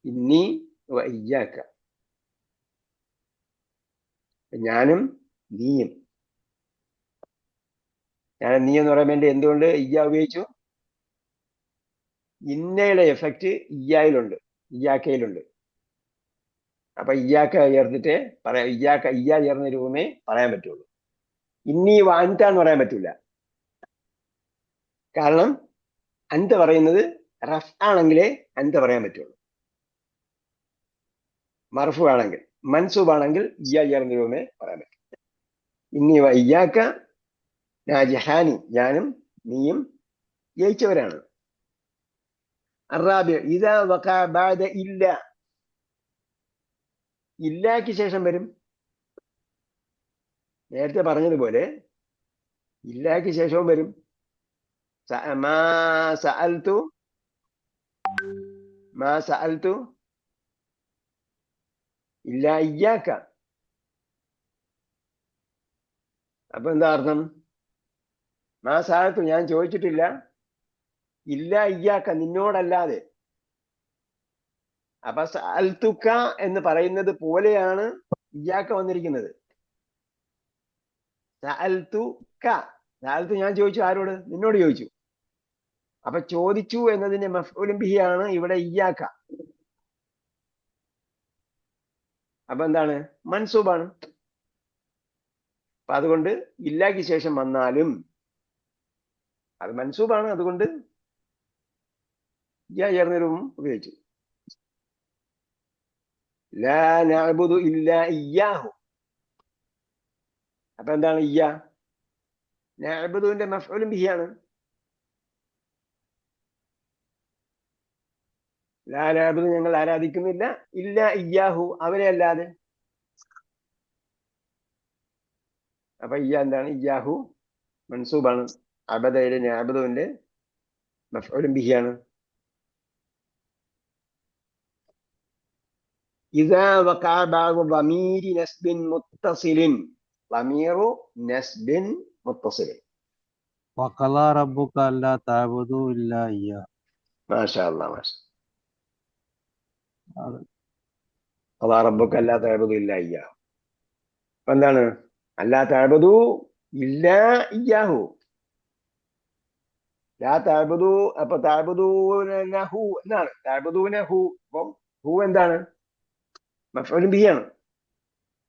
ഇന്നി വ ഇയ്യാക, ഞാനും നീയും. ഞാൻ നീ എന്ന് പറയാൻ വേണ്ടി എന്തുകൊണ്ട് ഇയ്യ ഉപയോഗിച്ചു? ഇന്നയുടെ എഫക്റ്റ് ഇയ്യായിലുണ്ട്, ഇയ്യാക്കയിലുണ്ട്. അപ്പൊ ഇയ്യാക്ക ചേർത്തിട്ട് പറയാം, ഇയ്യാക്ക ഇയ്യ ചേർന്ന രൂപമേ പറയാൻ പറ്റുള്ളൂ. ഇന്നി വ അൻത എന്ന് പറയാൻ പറ്റൂല. കാരണം അൻത പറയുന്നത് റഫ് ആണെങ്കിലേ അൻത പറയാൻ പറ്റുള്ളൂ. മർഫു ആണെങ്കിൽ, മൻസൂബ് ആണെങ്കിൽ ഇയ്യ ചേർന്ന രൂപമേ പറയാൻ പറ്റും. ഇന്നി വ ഇയ്യാക്ക നാജിഹാനി, ഞാനും നീയും ജയിച്ചവരാണ്. അറാബി ഇദാ വഖഅ ബഅദ ഇല്ല, ഇല്ലാക്ക് ശേഷം വരും. നേരത്തെ പറഞ്ഞതുപോലെ ഇല്ലാക്ക് ശേഷവും വരും. മാ സഅൽതു ഇല്ല ഇയ്യാക്ക. അപ്പൊ എന്താ അർത്ഥം? മാ സഅൽതു, ഞാൻ ചോദിച്ചിട്ടില്ല, ഇല്ല ഇയ്യാക്ക, നിന്നോടല്ലാതെ. അപ്പൊ സഅൽതുക എന്ന് പറയുന്നത് പോലെയാണ് ഇയ്യാക്ക വന്നിരിക്കുന്നത്. സഅൽതുക, സഅൽതു ഞാൻ ചോദിച്ചു, ആരോട്? നിന്നോട് ചോദിച്ചു. അപ്പൊ ചോദിച്ചു എന്നതിന്റെ മഫ്ഊലും ബിഹിയാണ് ഇവിടെ ഇയ്യാക്ക. അപ്പൊ എന്താണ്? മൻസൂബാണ്. അപ്പൊ അതുകൊണ്ട് ഇല്ലാക്ക് ശേഷം വന്നാലും അത് മൻസൂബാണ്. അതുകൊണ്ട് ഇയ്യ ചേർന്ന രൂപം ഉപയോഗിച്ചു. ലാ നഅ്ബുദു ഇല്ലാ ഇയ്യാഹു. അപ്പൊ എന്താണ് ഇയ്യ? നഅ്ബുദുവിന്റെ മഫ്ഊലും ബിഹിയാണ്. ലാ നഅ്ബുദു, ഞങ്ങൾ ആരാധിക്കുന്നില്ല, ഇല്ല ഇയ്യാഹു, അവരെ അല്ലാതെ. അപ്പൊ ഇയ്യ എന്താണ്? ഇയ്യാഹു മൻസൂബാണ്. അബദയുടെ നഅ്ബുദുവിന്റെ മഫ്ഊലും ബിഹിയാണ്. ഇദാ വഖഅ ബഅദു ളമീരി നസ്ബിൻ മുത്തസിലിൻ, ളമീറു നസ്ബിൻ മുത്തസിലിൻ. വഖളാ റബ്ബുക അല്ലാ തഅബുദു ഇല്ലാ ഇയ്യാഹ്. മാഷാ അല്ലാഹ്, മാഷാ. അത് ഖളാ റബ്ബുക അല്ലാ തഅബുദു ഇല്ലാ ഇയ്യാഹു. അപ്പൊ എന്താണ്? അല്ലാ തഅബുദു ഇല്ലാ ഇയ്യാഹു, ലാ തഅബുദു. അപ്പൊ തഅബുദൂനഹു എന്നാണ്. തഅബുദൂനഹു, അപ്പം ഹു എന്താണ്? മഫ്ഊലും ബിഹിയാണ്.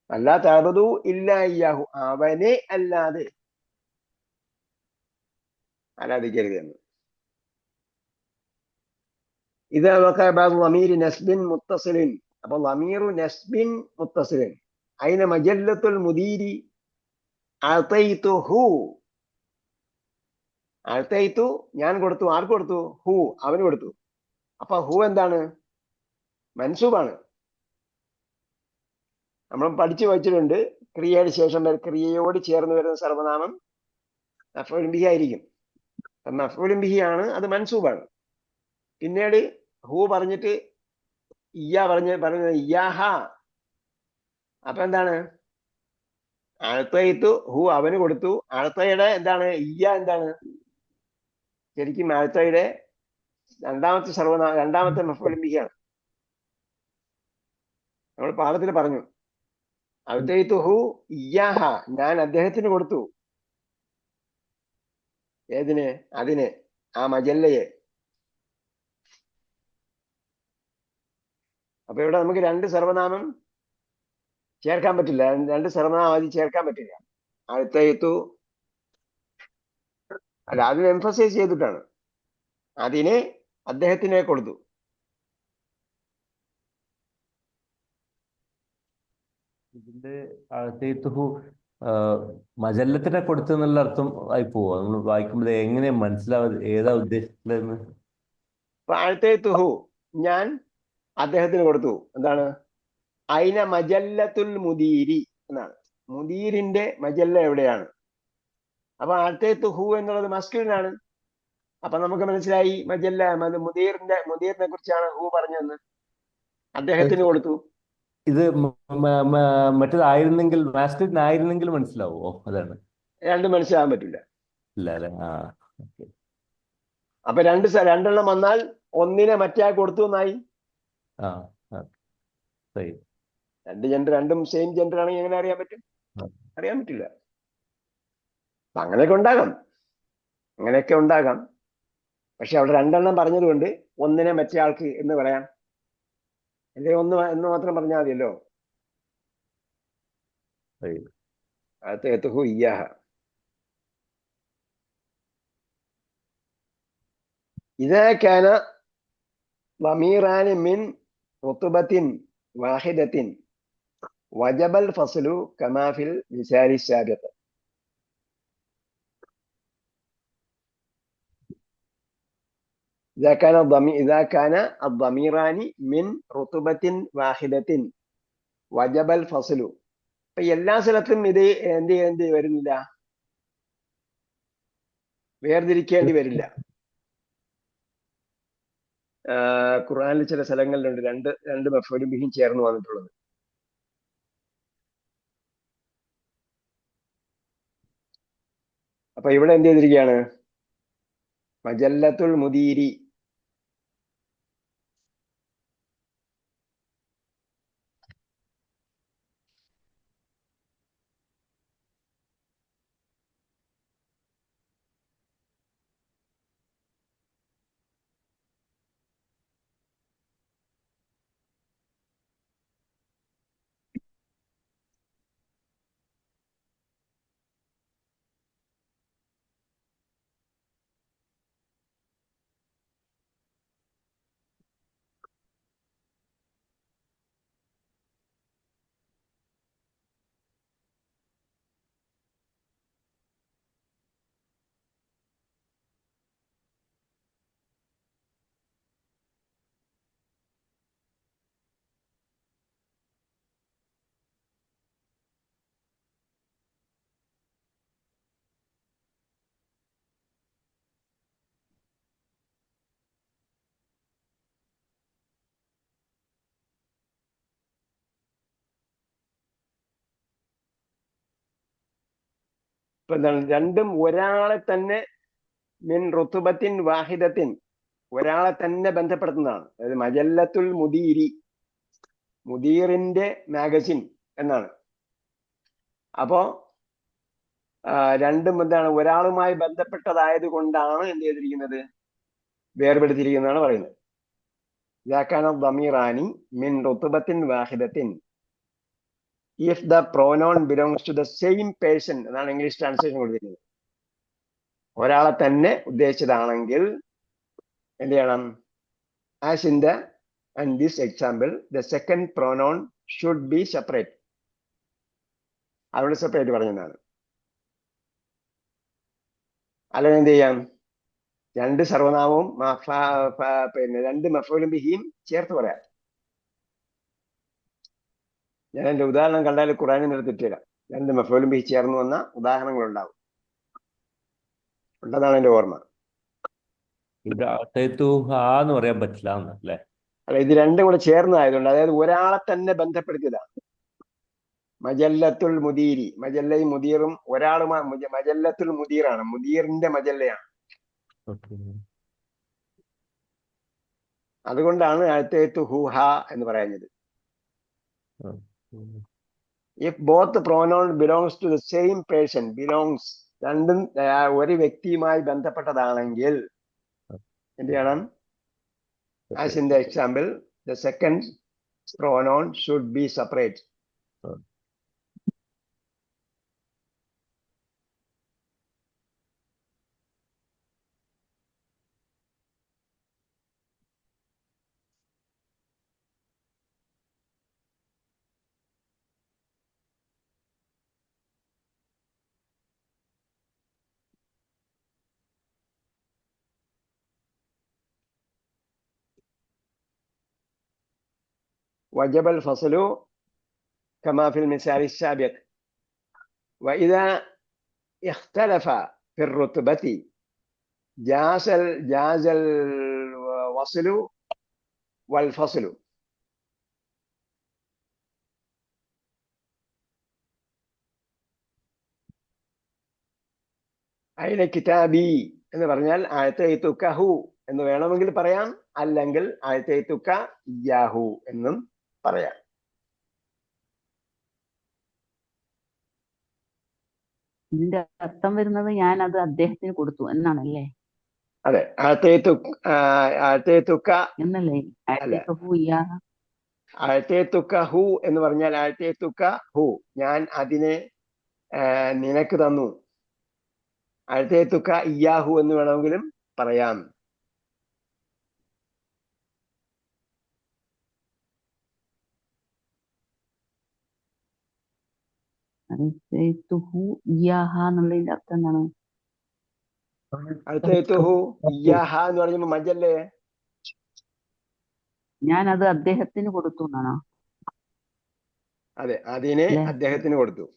അല്ലാ തഅബുദു ഇല്ലാ ഇയ്യാഹു, അവനെ അല്ലാതെ ആരാധിക്കരുത് എന്ന്. ഇദാ വഖഅ ബഅദു ളമീരി നസ്ബിൻ മുത്തസിലിൻ, അപ്പൊ ളമീറു നസ്ബിൻ മുത്തസിലിൻ. അയിന മജല്ലത്തുൽ മുദീരി അഅതൈതുഹു. അഅതൈതു ഞാൻ കൊടുത്തു. ആർക്ക് കൊടുത്തു? ഹു, അവന് കൊടുത്തു. അപ്പൊ ഹു എന്താണ്? മൻസൂബാണ്. നമ്മൾ പഠിച്ചു വച്ചിട്ടുണ്ട്, ക്രിയയുടെ ശേഷം ക്രിയയോട് ചേർന്ന് വരുന്ന സർവനാമം മഫ്ഊലും ബിഹി ആയിരിക്കും. മഫ്ഊലും ബിഹി ആണ്, അത് മൻസൂബാണ്. പിന്നീട് ഹു പറഞ്ഞിട്ട് ഇയ്യ പറഞ്ഞത് ഇയ്യാഹ. അപ്പൊ എന്താണ്? അഅതൈതു ഹു, അവന് കൊടുത്തു. അഅതയുടെ എന്താണ്? ഇയ്യ എന്താണ്? ശരിക്കും അഅതയുടെ രണ്ടാമത്തെ രണ്ടാമത്തെ മഫ്ഊലും ബിഹിയാണ്. നമ്മൾ പാഠത്തിൽ പറഞ്ഞു, അഅതൈതുഹു ഇയ്യാഹ, ഞാൻ അദ്ദേഹത്തിന് കൊടുത്തു. ഏതിന്? അതിന്, ആ മജല്ലയെ. അപ്പൊ ഇവിടെ നമുക്ക് രണ്ട് സർവനാമം ചേർക്കാൻ പറ്റില്ല, രണ്ട് സർവനാമം അതിൽ ചേർക്കാൻ പറ്റില്ല. അഴത്തയത്തു അല്ല, അതിന് എംഫസൈസ് ചെയ്തിട്ടാണ്, അതിനെ അദ്ദേഹത്തിനെ കൊടുത്തു. ഇതിന്റെ അഴത്തേത്തുഹു മജല്ലത്തിനെ കൊടുത്തു എന്നുള്ള അർത്ഥം ആയി പോവോ? നമ്മൾ വായിക്കുമ്പോൾ എങ്ങനെ മനസ്സിലാവുക ഏതാ ഉദ്ദേശിച്ചതെന്ന്? അപ്പൊ അഴത്തയത്തുഹു ഞാൻ അദ്ദേഹത്തിന് കൊടുത്തു. എന്താണ്? അയിന മജല്ലത്തുൽ മുദീരി എന്നാണ്. മുദീരിന്റെ മജല്ല എവിടെയാണ്? അപ്പൊ അഴത്തയത്തുഹു എന്നുള്ളത് മസ്കുലിനാണ്. അപ്പൊ നമുക്ക് മനസ്സിലായി മജല്ല മുദീറിനെ കുറിച്ചാണ് ഹു പറഞ്ഞതെന്ന്. അദ്ദേഹത്തിന് കൊടുത്തു. ഇത് മറ്റേതായിരുന്നെങ്കിൽ മാസ്കുലിൻ ആയിരുന്നെങ്കിൽ മനസ്സിലാവോ? അതാണ് രണ്ടും മനസ്സിലാകാൻ പറ്റില്ല. ഇല്ല അല്ലെ? ഓക്കെ. അപ്പൊ രണ്ടെണ്ണം വന്നാൽ ഒന്നിനെ മറ്റേ കൊടുത്തു എന്നായി. ശരി. രണ്ട് ജെൻഡർ, രണ്ടും സെയിം ജെൻഡർ ആണെങ്കിൽ എങ്ങനെ അറിയാൻ പറ്റും? അറിയാൻ പറ്റില്ല. അപ്പൊ അങ്ങനെയൊക്കെ ഉണ്ടാകാം. പക്ഷെ അവിടെ രണ്ടെണ്ണം പറഞ്ഞതുകൊണ്ട് ഒന്നിനെ മറ്റേ ആൾക്ക് എന്ന് പറയാം. അല്ലെ ഒന്ന് എന്ന് മാത്രം പറഞ്ഞാൽ മതിയല്ലോ. അഅതൈതുഹു ഇയ്യാഹ. ഇദാ കാന ളമീറാൻ മിൻ റുത്ബത്തിൻ വാഹിദത്തിൻ വജബൽ ഫസ്ലു കമാ ഫിൽ മിസാലി സാബിഖ്. إذا كان الضميران من رتبة واحدة وجب الفصل. അപ്പൊ എല്ലാ സ്ഥലത്തും ഇത് എന്ത് വരുന്നില്ല, വേർതിരിക്കേണ്ടി വരില്ല. ഖുർആനിൽ ചില സ്ഥലങ്ങളിലുണ്ട് രണ്ട് മഫ്ഊലും ബിഹിം ചേർന്ന് വന്നിട്ടുള്ളത്. അപ്പൊ ഇവിടെ എന്ത് ചെയ്തിരിക്കുകയാണ്? മജല്ലത്തുൽ മുദീരി. ഇപ്പൊ എന്താണ്? രണ്ടും ഒരാളെ തന്നെ, മിൻ റുത്തുബത്തിൻ വാഹിദത്തിൻ, ഒരാളെ തന്നെ ബന്ധപ്പെടുത്തുന്നതാണ്. അതായത് മജല്ലത്തുൽ മുദീരി, മുദീറിന്റെ മാഗസിൻ എന്നാണ്. അപ്പോ രണ്ടും എന്താണ്? ഒരാളുമായി ബന്ധപ്പെട്ടതായത് കൊണ്ടാണ് എന്ത് ചെയ്തിരിക്കുന്നത്? വേർപെടുത്തിയിരിക്കുന്നതാണ് പറയുന്നത്. ഇദാകാന ളമീറാനി മിൻ റുത്ബത്തിൻ വാഹിദത്തിൻ, if the pronoun belongs to the same person എന്നാണ് ഇംഗ്ലീഷ് ട്രാൻസ്ലേഷൻ കൊടുത്തിരിക്കുന്നത്. ഒരാളെ തന്നെ ഉദ്ദേശിച്ചതാണെങ്കിൽ എന്ത് ചെയ്യണം? As in this example the second pronoun should be separate. അവിടെ സെപ്പറേറ്റ് പറഞ്ഞതാണ്. അല്ലെങ്കിൽ എന്ത് ചെയ്യാം? രണ്ട് സർവനാമവും രണ്ട് മഫ്ഊലും ബിഹിയും ചേർത്ത് പറയാം. ഞാൻ എന്റെ ഉദാഹരണം കണ്ടാൽ ഖുർആനിൽ എടുത്തിട്ടില്ല. രണ്ട് മഫ്ഊലും ബിഹി ചേർന്ന് വന്ന ഉദാഹരണങ്ങൾ ഉണ്ടാവും, ഉണ്ടെന്നാണ് എന്റെ ഓർമ്മ. ഇവിടെ എന്ന് പറയാൻ പറ്റില്ല അല്ലേ? അല്ല, ഇത് രണ്ടും കൂടെ ചേർന്നതായതുകൊണ്ട്, അതായത് ഒരാളെ തന്നെ ബന്ധപ്പെടുത്തിയതാണ്. മജല്ലത്തുൽ മുദീരി, മജല്ലയും മുദീറും ഒരാളുമായി. മജല്ലത്തുൽ മുദീറാണ്, മുദീറിന്റെ മജല്ലയാണ്. അതുകൊണ്ടാണ് അഅതൈതുഹുഹ എന്ന് പറയുന്നത്. If both pronoun belongs to the same person, belongs രണ്ടും ഒരു വ്യക്തിയുമായി ബന്ധപ്പെട്ടതാണെങ്കിൽ എന്ത് ചെയ്യണം? As in the example the second pronoun should be separate. وجب الفصل كما في المثال السابق. وإذا اختلف في الرتبة جاز الوصل والفصل. അയിലെ കിതാബി എന്ന് പറഞ്ഞാൽ അഅതൈതുക ഹു എന്ന് വേണമെങ്കിൽ പറയാം, അല്ലെങ്കിൽ അഅതൈതുക ഇയ്യാഹു എന്നും പറയാം. ഇതിന്റെ അർത്ഥം വരുന്നത് ഞാൻ അത് അദ്ദേഹത്തിന് കൊടുത്തു എന്നാണല്ലേ? അതെ, അഅതൈതുക എന്നല്ലേ? അല്ല, അഅതൈതുഹു ഇയ്യാഹ. അഅതൈതുക ഹു എന്ന് പറഞ്ഞാൽ അഅതൈതുക ഹു, ഞാൻ അതിനെ നിനക്ക് തന്നു. അഅതൈതുക ഇയ്യാഹു എന്ന് വേണമെങ്കിലും പറയാം. അഅതൈതുഹു ഇയ്യാഹ എന്നുള്ളതിന്റെ അർത്ഥം എന്താണ്? അഅതൈതുഹു ഇയ്യാഹ എന്ന് പറയുമ്പോൾ മജല്ലേ? ഞാൻ അത് അദ്ദേഹത്തിന് കൊടുത്തു എന്നാണോ? അതെ, അതിനെ അല്ലേ? അദ്ദേഹത്തിന് കൊടുത്തു.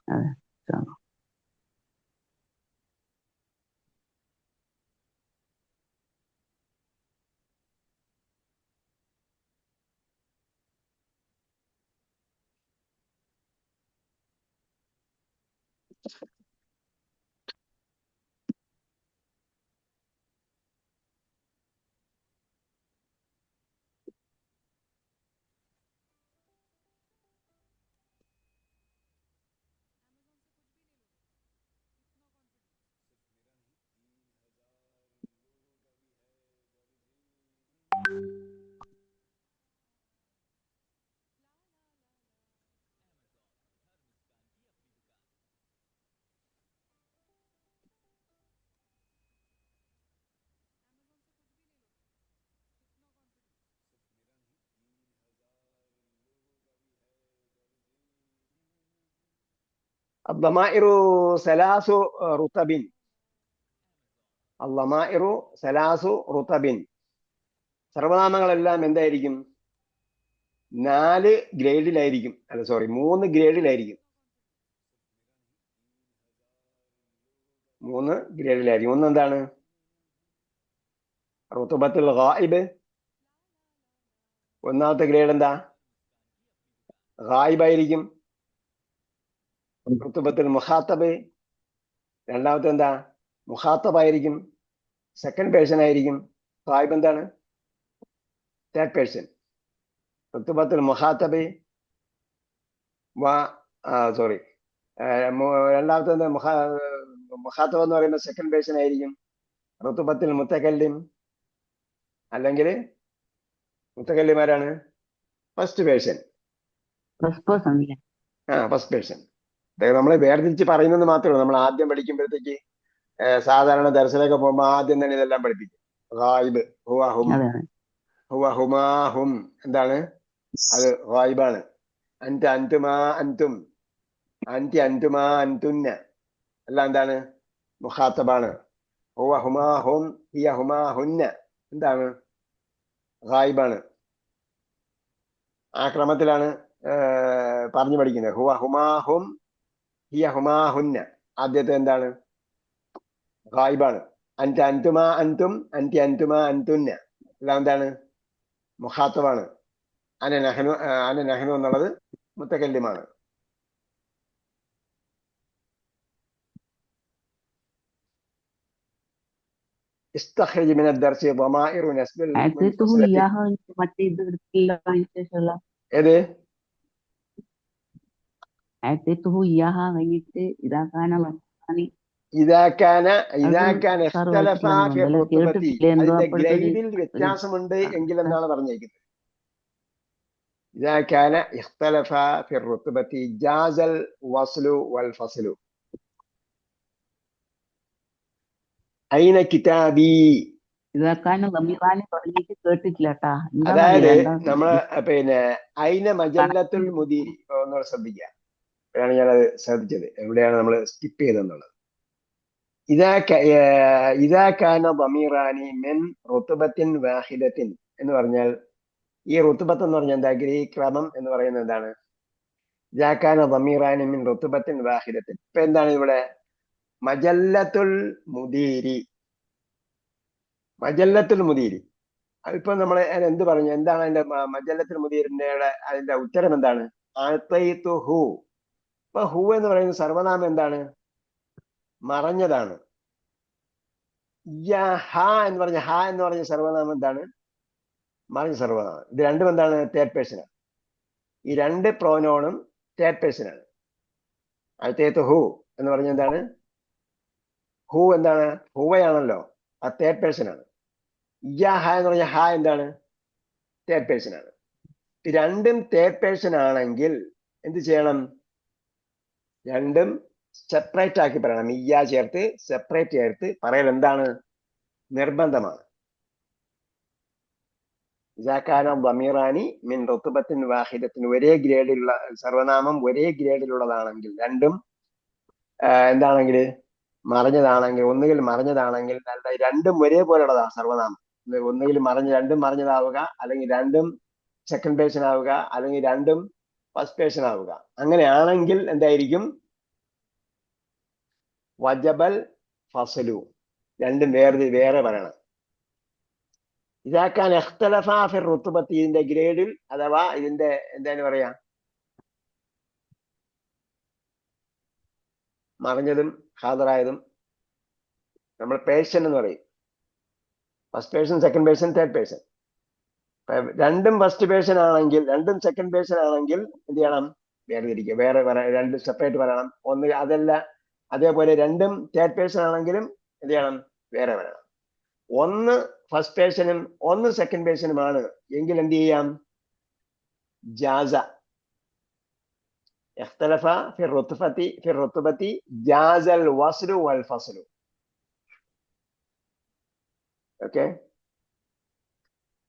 അതെ. الضمائر ثلاث رتب. الضمائر ثلاث رتب. സർവനാമങ്ങളെല്ലാം എന്തായിരിക്കും? 4 ഗ്രേഡിലായിരിക്കും. അല്ല, സോറി, 3 ഗ്രേഡിലായിരിക്കും. 3 ഗ്രേഡിലായിരിക്കും. ഒന്നെന്താണ്? റുതുബത്തുൽ ഗായിബ്. ഒന്നാമത്തെ ഗ്രേഡ് എന്താ? ഗായിബായിരിക്കും. റുതുബത്തുൽ മുഖാത്തബ്. രണ്ടാമത്തെ എന്താ? മുഖാത്തബായിരിക്കും. സെക്കൻഡ് പേഴ്സൺ ആയിരിക്കും. ഗായിബ് എന്താണ്? Third person. റുതുബത്തുൽ മുഖാത്തബ് സോറി രണ്ടാമത്തെ എന്താ? മുഖാത്തബ് എന്ന് പറയുമ്പോൾ സെക്കൻഡ് പേഴ്സൺ ആയിരിക്കും. റുതുബത്തുൽ മുത്തകല്ലിം, അല്ലെങ്കിൽ മുത്തകല്ലിമാരാണ് ഫസ്റ്റ് പേഴ്സൺ. First person. നമ്മൾ വേർതിരിച്ച് പറയുന്നത് മാത്രമേ ഉള്ളൂ. നമ്മൾ ആദ്യം പഠിക്കുമ്പോഴത്തേക്ക് സാധാരണ ദർശനമൊക്കെ പോകുമ്പോൾ ആദ്യം തന്നെ ഇതെല്ലാം പഠിപ്പിക്കും. ഗായിബ്, ഹുവ ഹും, ഹുവ ഹുമാ ഹും, എന്താണ്? അത് ഗായിബാണ്. അൻത അൻതുമാ അൻതും, അൻതി അൻതുമാ അൻതുന്ന എല്ലാം എന്താണ്? മുഖാത്തബാണ്. ഹുവ ഹുമാ ഹും, ഹിയ ഹുമാ ഹുന്ന എന്താണ്? ഗായിബാണ്. ആ ക്രമത്തിലാണ് പറഞ്ഞു പഠിക്കുന്നത്. ഹുവ ഹുമാ ഹും, ഹിയ ഹുമാ ഹുന്ന ആദ്യത്തെ എന്താണ്? ഗായിബാണ്. അൻത അൻതുമാ അൻതും, അൻതി അൻതുമാ അൻതുന്ന എല്ലാം എന്താണ്? മുഖാത്തബാണ്. അന നഹ്നു എന്നുള്ളത് മുത്തകല്ലിമാണ്. استخرج من الدرس ضمائر نسب المنفصلة. ഏത്? അഅതൈതുഹു ഇയ്യാഹ കഴിഞ്ഞിട്ട് ഇദാ കാന വസ്സാനി ഇതാക്കാന അത് ഇതാക്കാന സാറ് ഇഖ്തലഫ വായിച്ചിട്ടില്ലെന്ന് ഫി തോന്നുന്നുണ്ട് അല്ലെ, റുത്ബത്തി, കേട്ടിട്ടില്ലേ എന്തോ അതിന്റെ അപ്പോഴത്തെ ഗ്രേഡിൽ വ്യത്യാസമുണ്ട് എങ്കിൽ എന്നാണ് പറഞ്ഞേക്കുന്നത്. ഇതാക്കാന ഇഖ്തലഫ ഫി റുത്ബത്തി ജാസൽ വസ്ലു വൽ ഫസ്ലു. ഐന കിതാബി. ഇതാക്കാനും ഗംഭീറാനും പറഞ്ഞിട്ട് കേട്ടിട്ടില്ല കേട്ടാ, അതായത് എന്താന്നറിയില്ല എന്താ നമ്മള് പിന്നെ ഐന മജല്ലത്തുൽ മുദീരി ഒന്നുകൂടെ ശ്രദ്ധിക്കുക. അപ്പോഴാണ് ഞാനത് ശ്രദ്ധിച്ചത് എവിടെയാണ് നമ്മൾ സ്കിപ്പ് ചെയ്തെന്നുള്ളത്. ഇതാക്കാന ബമീറാനി മിൻ റുത്ബത്തിൻ വാഹിദത്തിൻ എന്ന് പറഞ്ഞാൽ, ഈ റുത്ബത്ത് എന്ന് പറഞ്ഞാൽ എന്താ, ഈ ക്രമം എന്ന് പറയുന്നത് എന്താണ്? ഇതാക്കാന ബമീറാനി മിൻ റുത്ബത്തിൻ വാഹിദത്തിൻ. ഇപ്പൊ എന്താണ് ഇവിടെ? മജല്ലത്തുൽ മുദീരി, മജല്ലത്തുൽ മുദീരി. ഇപ്പൊ നമ്മൾ എന്ത് പറഞ്ഞു? എന്താണ് അതിന്റെ മജല്ലത്തുൽ മുദീരിന്റെ അതിന്റെ ഉത്തരം എന്താണ്? അഅതൈതുഹു. ഇപ്പൊ ഹു എന്ന് പറയുന്ന സർവനാമം എന്താണ്? മറഞ്ഞതാണ്. ഹ എന്ന് പറഞ്ഞ സർവനാമം എന്താണ്? മറിഞ്ഞ സർവനാമം. ഇത് രണ്ടും എന്താണ്? തേർഡ് പേഴ്സണാണ്. ഈ രണ്ട് പ്രോനോണും തേർഡ് പേഴ്സണാണ്. അഅതൈതുഹു എന്ന് പറഞ്ഞ എന്താണ്? ഹു എന്താണ്? ഹുവയാണല്ലോ, ആ തേർഡ് പേഴ്സണാണ്. ഹ എന്ന് പറഞ്ഞ ഹ എന്താണ്? തേർഡ് പേഴ്സണാണ്. രണ്ടും തേർഡ് പേഴ്സൺ ആണെങ്കിൽ എന്ത് ചെയ്യണം? രണ്ടും സെപ്പറേറ്റ് ആക്കി പറയണം. ചേർത്ത് സെപ്പറേറ്റ് ചേർത്ത് പറയൽ എന്താണ്? നിർബന്ധമാണ്. ഇസാക്കാന ബമീറാനി മിൻ റുത്ബത്തിൻ വാഹിദത്തിൻ, ഒരേ ഗ്രേഡിലുള്ള സർവനാമം ഒരേ ഗ്രേഡിലുള്ളതാണെങ്കിൽ, രണ്ടും എന്താണെങ്കിൽ മറിഞ്ഞതാണെങ്കിൽ, ഒന്നുകിൽ മറിഞ്ഞതാണെങ്കിൽ, രണ്ടും ഒരേപോലെയുള്ളതാണ് സർവനാമം. ഒന്നുകിൽ രണ്ടും മറിഞ്ഞതാവുക, അല്ലെങ്കിൽ രണ്ടും സെക്കൻഡ് പേഴ്സൺ ആവുക, അല്ലെങ്കിൽ രണ്ടും ഫസ്റ്റ് പേഴ്സൺ ആവുക. അങ്ങനെയാണെങ്കിൽ എന്തായിരിക്കും? വജബൽ ഫസലു, രണ്ടും വേറെ പറയണം. ഇതാക്കാൻ ഇഖ്തലഫ ഫി റുത്ബത്തി, ഇതിന്റെ ഗ്രേഡിൽ അഥവാ ഇതിന്റെ എന്താണ് പറയാ, മറിഞ്ഞതും ഹാദറായതും നമ്മൾ പേഴ്സൺ എന്ന് പറയും. First person, second person, third person. രണ്ടും ഫസ്റ്റ് പേഴ്സൺ ആണെങ്കിൽ, രണ്ടും സെക്കൻഡ് പേഴ്സൺ ആണെങ്കിൽ എന്ത് ചെയ്യണം? വേർതിരിക്കുക, വേറെ രണ്ടും സെപ്പറേറ്റ് പറയണം. ഒന്ന് അതല്ല, അതേപോലെ രണ്ടും തേർഡ് പേഴ്സൺ ആണെങ്കിലും എന്ത് ചെയ്യണം? വേറെ പറയണം. ഒന്ന് ഫസ്റ്റ് പേഴ്സണും ഒന്ന് സെക്കൻഡ് പേഴ്സണുമാണ് എങ്കിൽ എന്ത് ചെയ്യാം? ജാസ. ഇഖ്തലഫ ഫി റുത്ബത്തി ജാസൽ വസ്ലു വൽ ഫസ്ലു. ഓക്കെ,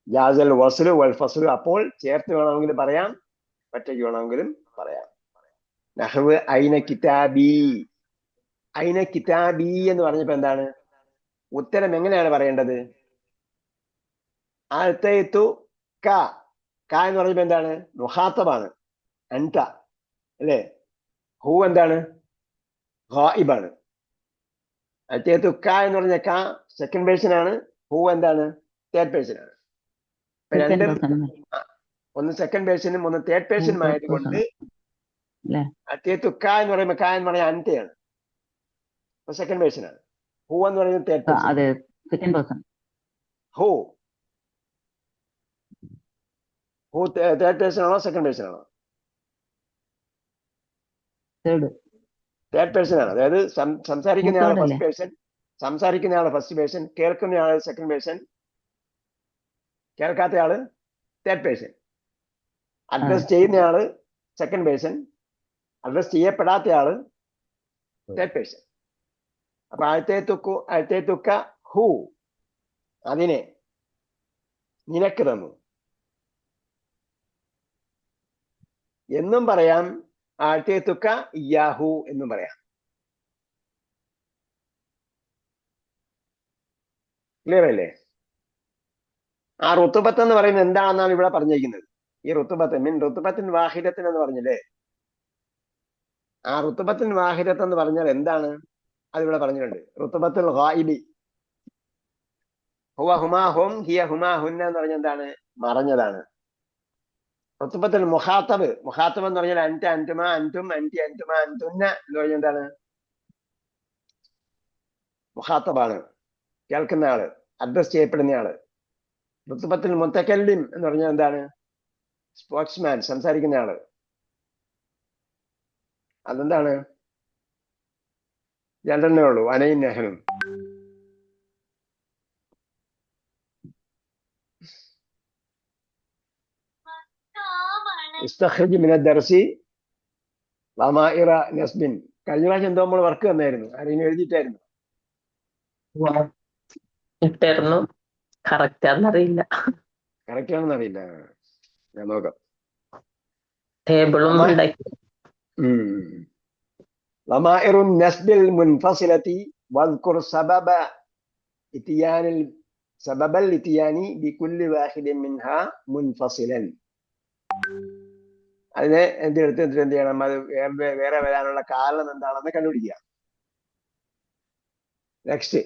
ജാസൽ വസ്ലു വൽ ഫസ്ലു. അപ്പോൾ ചേർത്ത് വേണമെങ്കിലും പറയാം, ഒറ്റയ്ക്ക് വേണമെങ്കിലും പറയാം. നഹ്വ് ഐന കിതാബി. ഐന കിതാബി എന്ന് പറഞ്ഞപ്പോ എന്താണ് ഉത്തരം? എങ്ങനെയാണ് പറയേണ്ടത്? അഅതൈതു ക. ക എന്ന് പറഞ്ഞപ്പോ എന്താണ്? മുഖാത്തബാണ്, അൻത അല്ലേ? ഹു എന്താണ്? ഗായിബാണ്. അഅതൈതു ക എന്ന് പറഞ്ഞ ക സെക്കൻഡ് പേഴ്സൺ ആണ്, ഹു എന്താണ്? തേർഡ് പേഴ്സൺ ആണ്. രണ്ടും ഒന്ന് സെക്കൻഡ് പേഴ്സണും ഒന്ന് തേർഡ് പേഴ്സണും ആയതുകൊണ്ട് അഅതൈതു ക എന്ന് പറയുമ്പോൾ ക എന്ന് പറഞ്ഞാൽ അൻതയാണ്, അപ്പൊ സെക്കൻഡ് പേഴ്സൺ ആണ്. ഹു എന്ന് പറയുന്നത് തേർഡ് പേഴ്സൺ. ഹു തേർഡ് പേഴ്സൺ ആണോ സെക്കൻഡ് പേഴ്സൺ ആണോ? തേർഡ് പേഴ്സൺ ആണ്. അതായത് സംസാരിക്കുന്നയാളെ ഫസ്റ്റ് പേഴ്സൺ, സംസാരിക്കുന്നയാളെ ഫസ്റ്റ് പേഴ്സൺ, കേൾക്കുന്നയാളെ സെക്കൻഡ് പേഴ്സൺ, കേൾക്കാത്തയാള് തേർഡ് പേഴ്സൺ, അഡ്രസ് ചെയ്യുന്നയാള് സെക്കൻഡ് പേഴ്സൺ, അഡ്രസ് ചെയ്യപ്പെടാത്തയാള് തേർഡ് പേഴ്സൺ. അപ്പൊ അഅതൈതുക ഹു, അതിനെ നിനക്ക് തന്നു എന്നും പറയാം, അഅതൈതുക ഇയ്യാഹു എന്നും പറയാം. ക്ലിയർ അല്ലേ? ആ റുത്ബത്ത് എന്ന് പറയുന്നത് എന്താണെന്നാണ് ഇവിടെ പറഞ്ഞിരിക്കുന്നത്. ഈ റുത്ബത്ത് മിൻ റുത്ബത്തിൻ വാഹിദത്തിൻ എന്ന് പറഞ്ഞില്ലേ? ആ റുത്ബത്തിൻ വാഹിദത്ത് എന്ന് പറഞ്ഞാൽ എന്താണ്? അതിവിടെ പറഞ്ഞിട്ടുണ്ട്. റുത്ബത്തുൽ ഗായിബി. ഹുവ ഹുമാ ഹും ഹിയ ഹുമാ ഹുന്ന എന്ന് പറഞ്ഞാൽ എന്താണ്? മറഞ്ഞതാണ്. റുത്ബത്തുൽ മുഖാത്തബ്, മുഖാത്തബ് എന്ന് പറഞ്ഞാൽ അൻത അൻതുമ അൻതും അൻതി അൻതുമ അൻതുന്ന എന്ന് പറഞ്ഞാൽ എന്താണ്? മുഖാത്തബാണ്, കേൾക്കുന്ന ആള്, അഡ്രസ് ചെയ്യപ്പെടുന്ന ആള്. റുത്ബത്തുൽ മുത്തക്കല്ലിം എന്ന് പറഞ്ഞാൽ എന്താണ്? സ്പോക്സ്മാൻ, സംസാരിക്കുന്ന ആള്. അതെന്താണ്? രണ്ടെണ്ണേ ഉള്ളൂ, അനയും നഹനും. ഇസ്തഖ്രിജ് മിന ദർസി ലമാഇറ നസ്ബിൻ. കഴിഞ്ഞ പ്രാവശ്യം എന്തോ നമ്മൾ വർക്ക് തന്നായിരുന്നു, ആരെങ്കിലും എഴുതിയിട്ടായിരുന്നു? ഇട്ടായിരുന്നു. കറക്റ്റ് ആണെന്നറിയില്ല. കറക്റ്റ് ആണെന്ന് അറിയില്ല, ഞാൻ നോക്കാം. ടേബിളും ഉണ്ടാക്കി. ലമാഇറു നസ്ബിൽ മുൻഫസിലതി വദ്കുർ സബബൽ ഇത്തിയാനി ബികുല്ലി വാഹിദിൻ മിൻഹാ മുൻഫസിലൻ. അതിനെ എന്ത് ചെയ്യണം, അത് വേറെ വരാനുള്ള കാരണം എന്താണെന്ന് കണ്ടുപിടിക്കുക. നെക്സ്റ്റ്,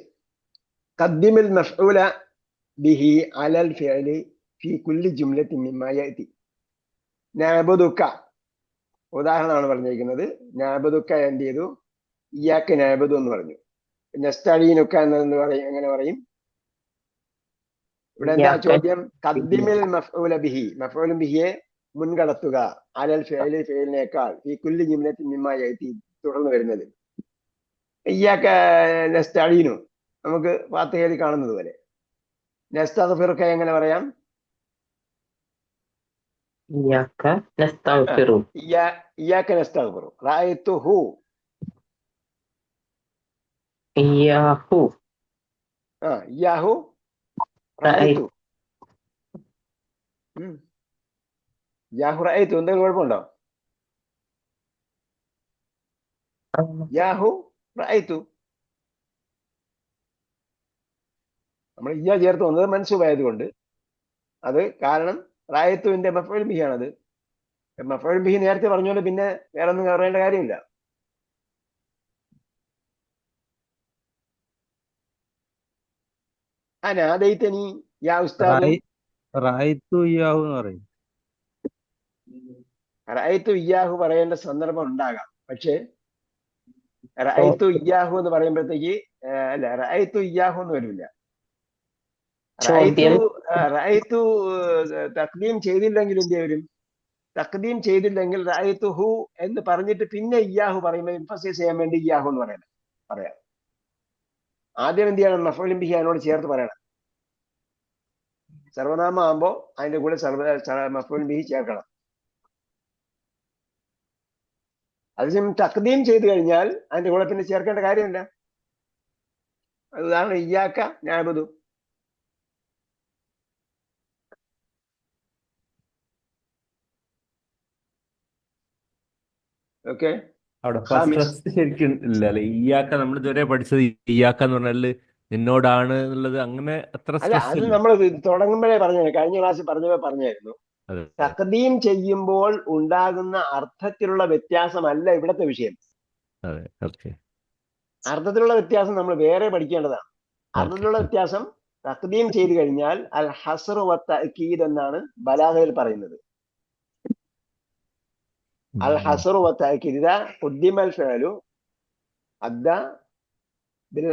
ഖദ്ദിമിൽ മഫ്ഊല ബിഹി അലൽ ഫിഅലി ഫി കുല്ലി ജുംലത്തിൻ മിമ്മാ യഅതി. നഅബുദുക ഉദാഹരണമാണ് പറഞ്ഞിരിക്കുന്നത്. നഅബുദുക എന്ത് ചെയ്തു? ഇയ്യാക നഅബുദു എന്ന് പറഞ്ഞു. നസ്തഈനുക എന്ന് പറയും, എങ്ങനെ പറയും? ഇവിടെ എന്താ ചോദ്യം? ഖദ്ദിമിൽ മഫ്ഊല ബിഹി, മഫ്ഊല ബിഹിയെ മുൻകടത്തുക, അലൽ ഫിഅലി, ഫിഅലിനേക്കാൾ, ഫി കുല്ലി ജുംലത്തിൻ മിമ്മാ യഅതി തുടർന്ന് വരുന്നത്. ഇയ്യാക നസ്തഈനു നമുക്ക് ഫാത്തിഹയിൽ കാണുന്നത് പോലെ. നസ്തഗ്ഫിറുക എങ്ങനെ പറയാം? ഇയ്യാക നസ്തഗ്ഫിറു. ഇയ്യാക നസ്തഗ്ഫിറു. റഅയ്തുഹു. ഇയ്യാഹു. ഇയ്യാഹു റഅയ്തു. യാഹു റഅയ്തു എന്തെങ്കിലും കുഴപ്പമുണ്ടോ? യാഹു റഅയ്തു. നമ്മൾ ഇയ്യാ ചേർത്ത് വന്നത് മൻസൂബായതുകൊണ്ട്, അത് കാരണം റഅയ്തുവിന്റെ മഫ്ഊൽ ബിഹി ആണത്. മഫ്ഊൽ ബിഹി നേരത്തെ പറഞ്ഞുകൊണ്ട് പിന്നെ വേറെ ഒന്നും പറയേണ്ട കാര്യമില്ല. അനാദൈതനി യാ ഉസ്താദ്. റഅയ്തു ഇയ്യാഹു എന്ന് പറയും. റഅയ്തു ഇയ്യാഹു പറയേണ്ട സന്ദർഭം ഉണ്ടാകാം, പക്ഷേ റഅയ്തു ഇയ്യാഹു എന്ന് പറയുമ്പോഴത്തേക്ക് അല്ല, റഅയ്തു ഇയ്യാഹു എന്ന് വരില്ല. റഅയ്തു തഖ്ദീം ചെയ്തില്ലെങ്കിൽ എന്ത് വരും? തഖ്ദീം ചെയ്തില്ലെങ്കിൽ റഅയ്തുഹു എന്ന് പറഞ്ഞിട്ട് പിന്നെ ഇയ്യാഹു പറയുമ്പോൾ എംഫസൈസ് ചെയ്യാൻ വേണ്ടി ഇയ്യാഹു എന്ന് പറയാം. ആദ്യം എന്ത് ചെയ്യണം? മഫ്ഊൽ ബിഹി അതിനോട് ചേർത്ത് പറയണം. സർവനാമം ആകുമ്പോൾ അതിന്റെ കൂടെ മഫ്ഊൽ ബിഹി ചേർക്കണം. അതിന് തഖ്ദീം ചെയ്ത് കഴിഞ്ഞാൽ അതിന്റെ കൂടെ പിന്നെ ചേർക്കേണ്ട കാര്യമില്ല. അത് ഉദാഹരണം ഇയ്യാക നഅബുദു. ഓക്കെ, അവിടെ സ്ട്രെസ് ശരിക്കും ഇല്ല അല്ലെ? ഇയ്യാക്ക നമ്മൾ ഇതുവരെ പഠിച്ചത് ഇയ്യാക്ക എന്ന് പറഞ്ഞാല് നിന്നോടാണ് എന്നുള്ളത്, അങ്ങനെ അത്ര അല്ല, സ്ട്രെസ് അത് ഇല്ല. നമ്മൾ തുടങ്ങുമ്പോഴേ കഴിഞ്ഞ ക്ലാസ്സിൽ പറഞ്ഞായിരുന്നു. തഖ്ദീം ചെയ്യുമ്പോൾ ഉണ്ടാകുന്ന അർത്ഥത്തിലുള്ള വ്യത്യാസമല്ല ഇവിടത്തെ വിഷയം. അതെ, ഓക്കെ. അർത്ഥത്തിലുള്ള വ്യത്യാസം നമ്മൾ വേറെ പഠിക്കേണ്ടതാണ്. അർത്ഥത്തിലുള്ള വ്യത്യാസം തഖ്ദീം ചെയ്തു കഴിഞ്ഞാൽ അൽ ഹസ്റു വ തഅക്കീദ് എന്നാണ് ബലാഗയിൽ പറയുന്നത്. അൽ ഹസ്റു വ തഅക്കീദ് ഇദാ ഖുദ്ദിമൽ ഫിഅലു അദ്ദ ബിൽ